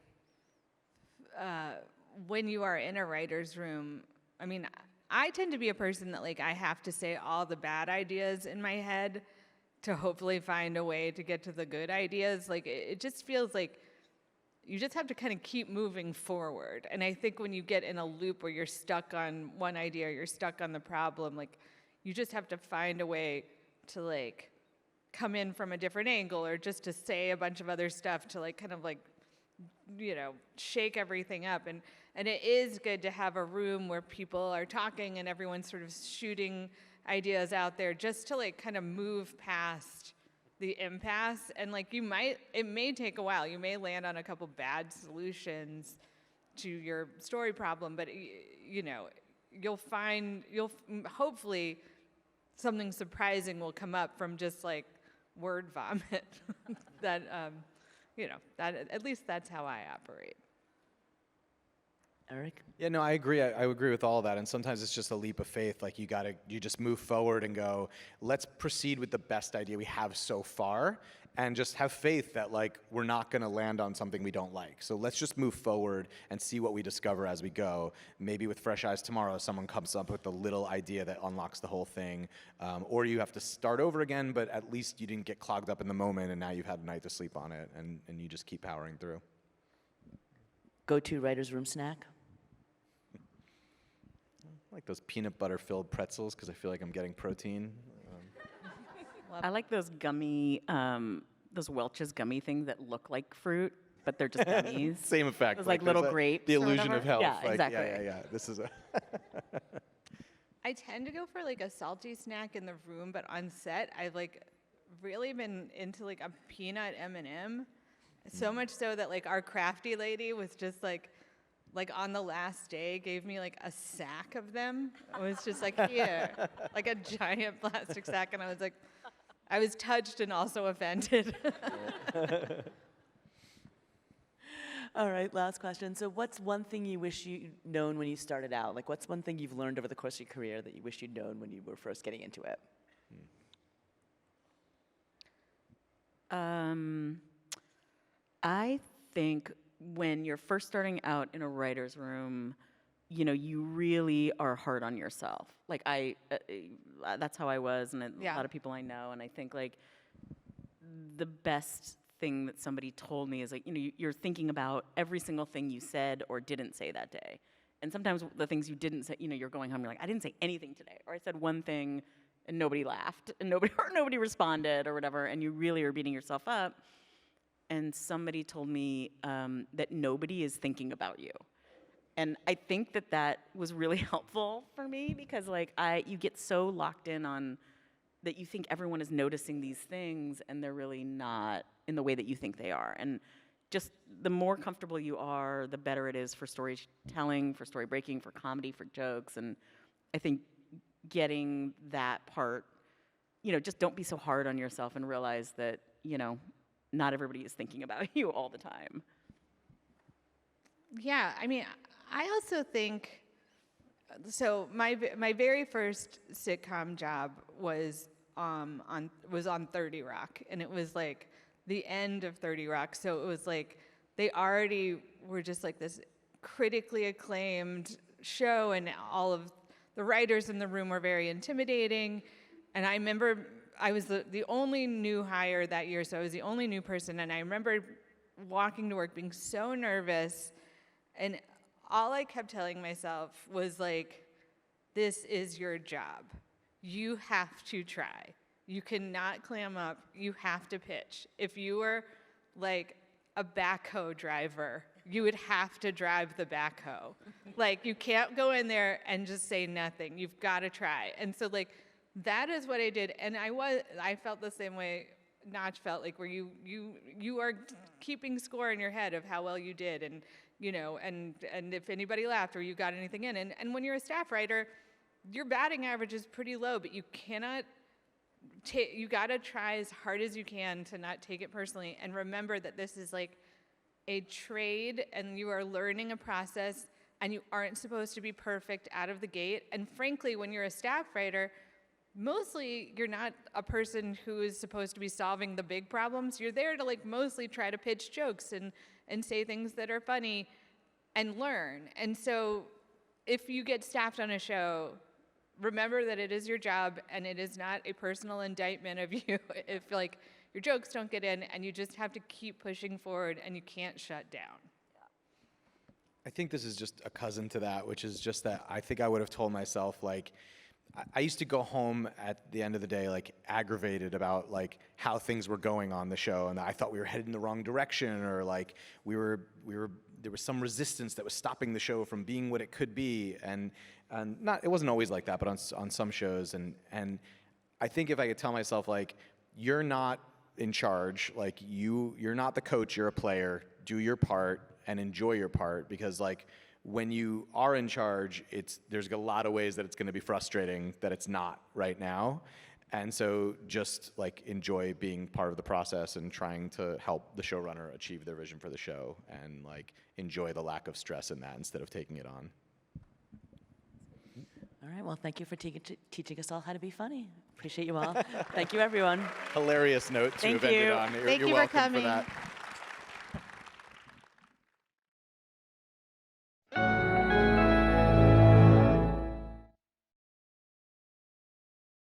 Speaker 4: when you are in a writer's room, I mean, I tend to be a person that like I have to say all the bad ideas in my head to hopefully find a way to get to the good ideas. Like it just feels like you just have to kind of keep moving forward. And I think when you get in a loop where you're stuck on one idea or you're stuck on the problem, like you just have to find a way to like come in from a different angle or just to say a bunch of other stuff to like kind of like, you know, shake everything up. And it is good to have a room where people are talking and everyone's sort of shooting ideas out there just to like kind of move past the impasse. And like it may take a while. You may land on a couple bad solutions to your story problem, but you know, hopefully something surprising will come up from just like word vomit that, you know, that at least that's how I operate.
Speaker 1: Eric?
Speaker 2: Yeah, no, I agree. I agree with all that. And sometimes it's just a leap of faith. Like you just move forward and go, let's proceed with the best idea we have so far, and just have faith that like we're not going to land on something we don't like. So let's just move forward and see what we discover as we go. Maybe with fresh eyes tomorrow, someone comes up with a little idea that unlocks the whole thing, or you have to start over again. But at least you didn't get clogged up in the moment, and now you've had a night to sleep on it, and you just keep powering through.
Speaker 1: Go-to writer's room snack?
Speaker 2: I like those peanut butter filled pretzels because I feel like I'm getting protein.
Speaker 3: I like those gummy, those Welch's gummy things that look like fruit, but they're just gummies.
Speaker 2: Same effect.
Speaker 3: Those like little grapes.
Speaker 2: The
Speaker 3: or
Speaker 2: illusion
Speaker 3: whatever.
Speaker 2: of health.
Speaker 3: Yeah,
Speaker 2: like,
Speaker 3: exactly.
Speaker 2: Yeah. This is a.
Speaker 4: I tend to go for like a salty snack in the room, but on set, I've like really been into like a peanut M&M. So much so that like our crafty lady was just like on the last day gave me like a sack of them. It was just like, here, like a giant plastic sack. And I was like, I was touched and also offended.
Speaker 1: All right, last question. So what's one thing you wish you'd known when you started out? Like, what's one thing you've learned over the course of your career that you wish you'd known when you were first getting into it?
Speaker 3: I think when you're first starting out in a writer's room, you know, you really are hard on yourself. Like that's how I was, and a lot of people I know. And I think like the best thing that somebody told me is like, you know, you're thinking about every single thing you said or didn't say that day. And sometimes the things you didn't say, you know, you're going home, you're like, I didn't say anything today, or I said one thing and nobody laughed, and nobody responded, or whatever, and you really are beating yourself up. And somebody told me that nobody is thinking about you. And I think that was really helpful for me, because like you get so locked in on that you think everyone is noticing these things, and they're really not in the way that you think they are. And just the more comfortable you are, the better it is for storytelling, for story breaking, for comedy, for jokes. And I think getting that part, you know, just don't be so hard on yourself, and realize that, you know, not everybody is thinking about you all the time.
Speaker 4: Yeah, I mean, I also think, so my very first sitcom job was on 30 Rock, and it was like the end of 30 Rock, so it was like they already were just like this critically acclaimed show, and all of the writers in the room were very intimidating. And I remember I was the only new hire that year, so I was the only new person, and I remember walking to work being so nervous, and all I kept telling myself was like, this is your job. You have to try. You cannot clam up. You have to pitch. If you were like a backhoe driver, you would have to drive the backhoe. Like, you can't go in there and just say nothing. You've got to try. And so, like, that is what I did. And I felt the same way Notch felt, like, where you are keeping score in your head of how well you did, and, you know, and if anybody laughed or you got anything in. And when you're a staff writer, your batting average is pretty low, but you cannot you got to try as hard as you can to not take it personally, and remember that this is like a trade, and you are learning a process, and you aren't supposed to be perfect out of the gate. And frankly, when you're a staff writer, mostly you're not a person who is supposed to be solving the big problems. You're there to, like, mostly try to pitch jokes and say things that are funny and learn. And so if you get staffed on a show, remember that it is your job, and it is not a personal indictment of you if, like, your jokes don't get in, and you just have to keep pushing forward, and you can't shut down.
Speaker 2: I think this is just a cousin to that, which is just that I think I would have told myself, like, I used to go home at the end of the day, like, aggravated about, like, how things were going on the show, and I thought we were headed in the wrong direction, or, like, there was some resistance that was stopping the show from being what it could be, and it wasn't always like that, but on some shows, and I think if I could tell myself, like, you're not in charge, like, you're not the coach, you're a player, do your part and enjoy your part, because, like, when you are in charge, there's a lot of ways that it's going to be frustrating that it's not right now. And so just, like, enjoy being part of the process and trying to help the showrunner achieve their vision for the show, and, like, enjoy the lack of stress in that instead of taking it on.
Speaker 1: All right, well, thank you for teaching us all how to be funny. Appreciate you all. Thank you, everyone.
Speaker 2: Hilarious note to
Speaker 3: Thank
Speaker 2: have ended
Speaker 3: you.
Speaker 2: on.
Speaker 4: Thank
Speaker 2: You're
Speaker 4: you for
Speaker 2: welcome
Speaker 4: coming.
Speaker 2: for that.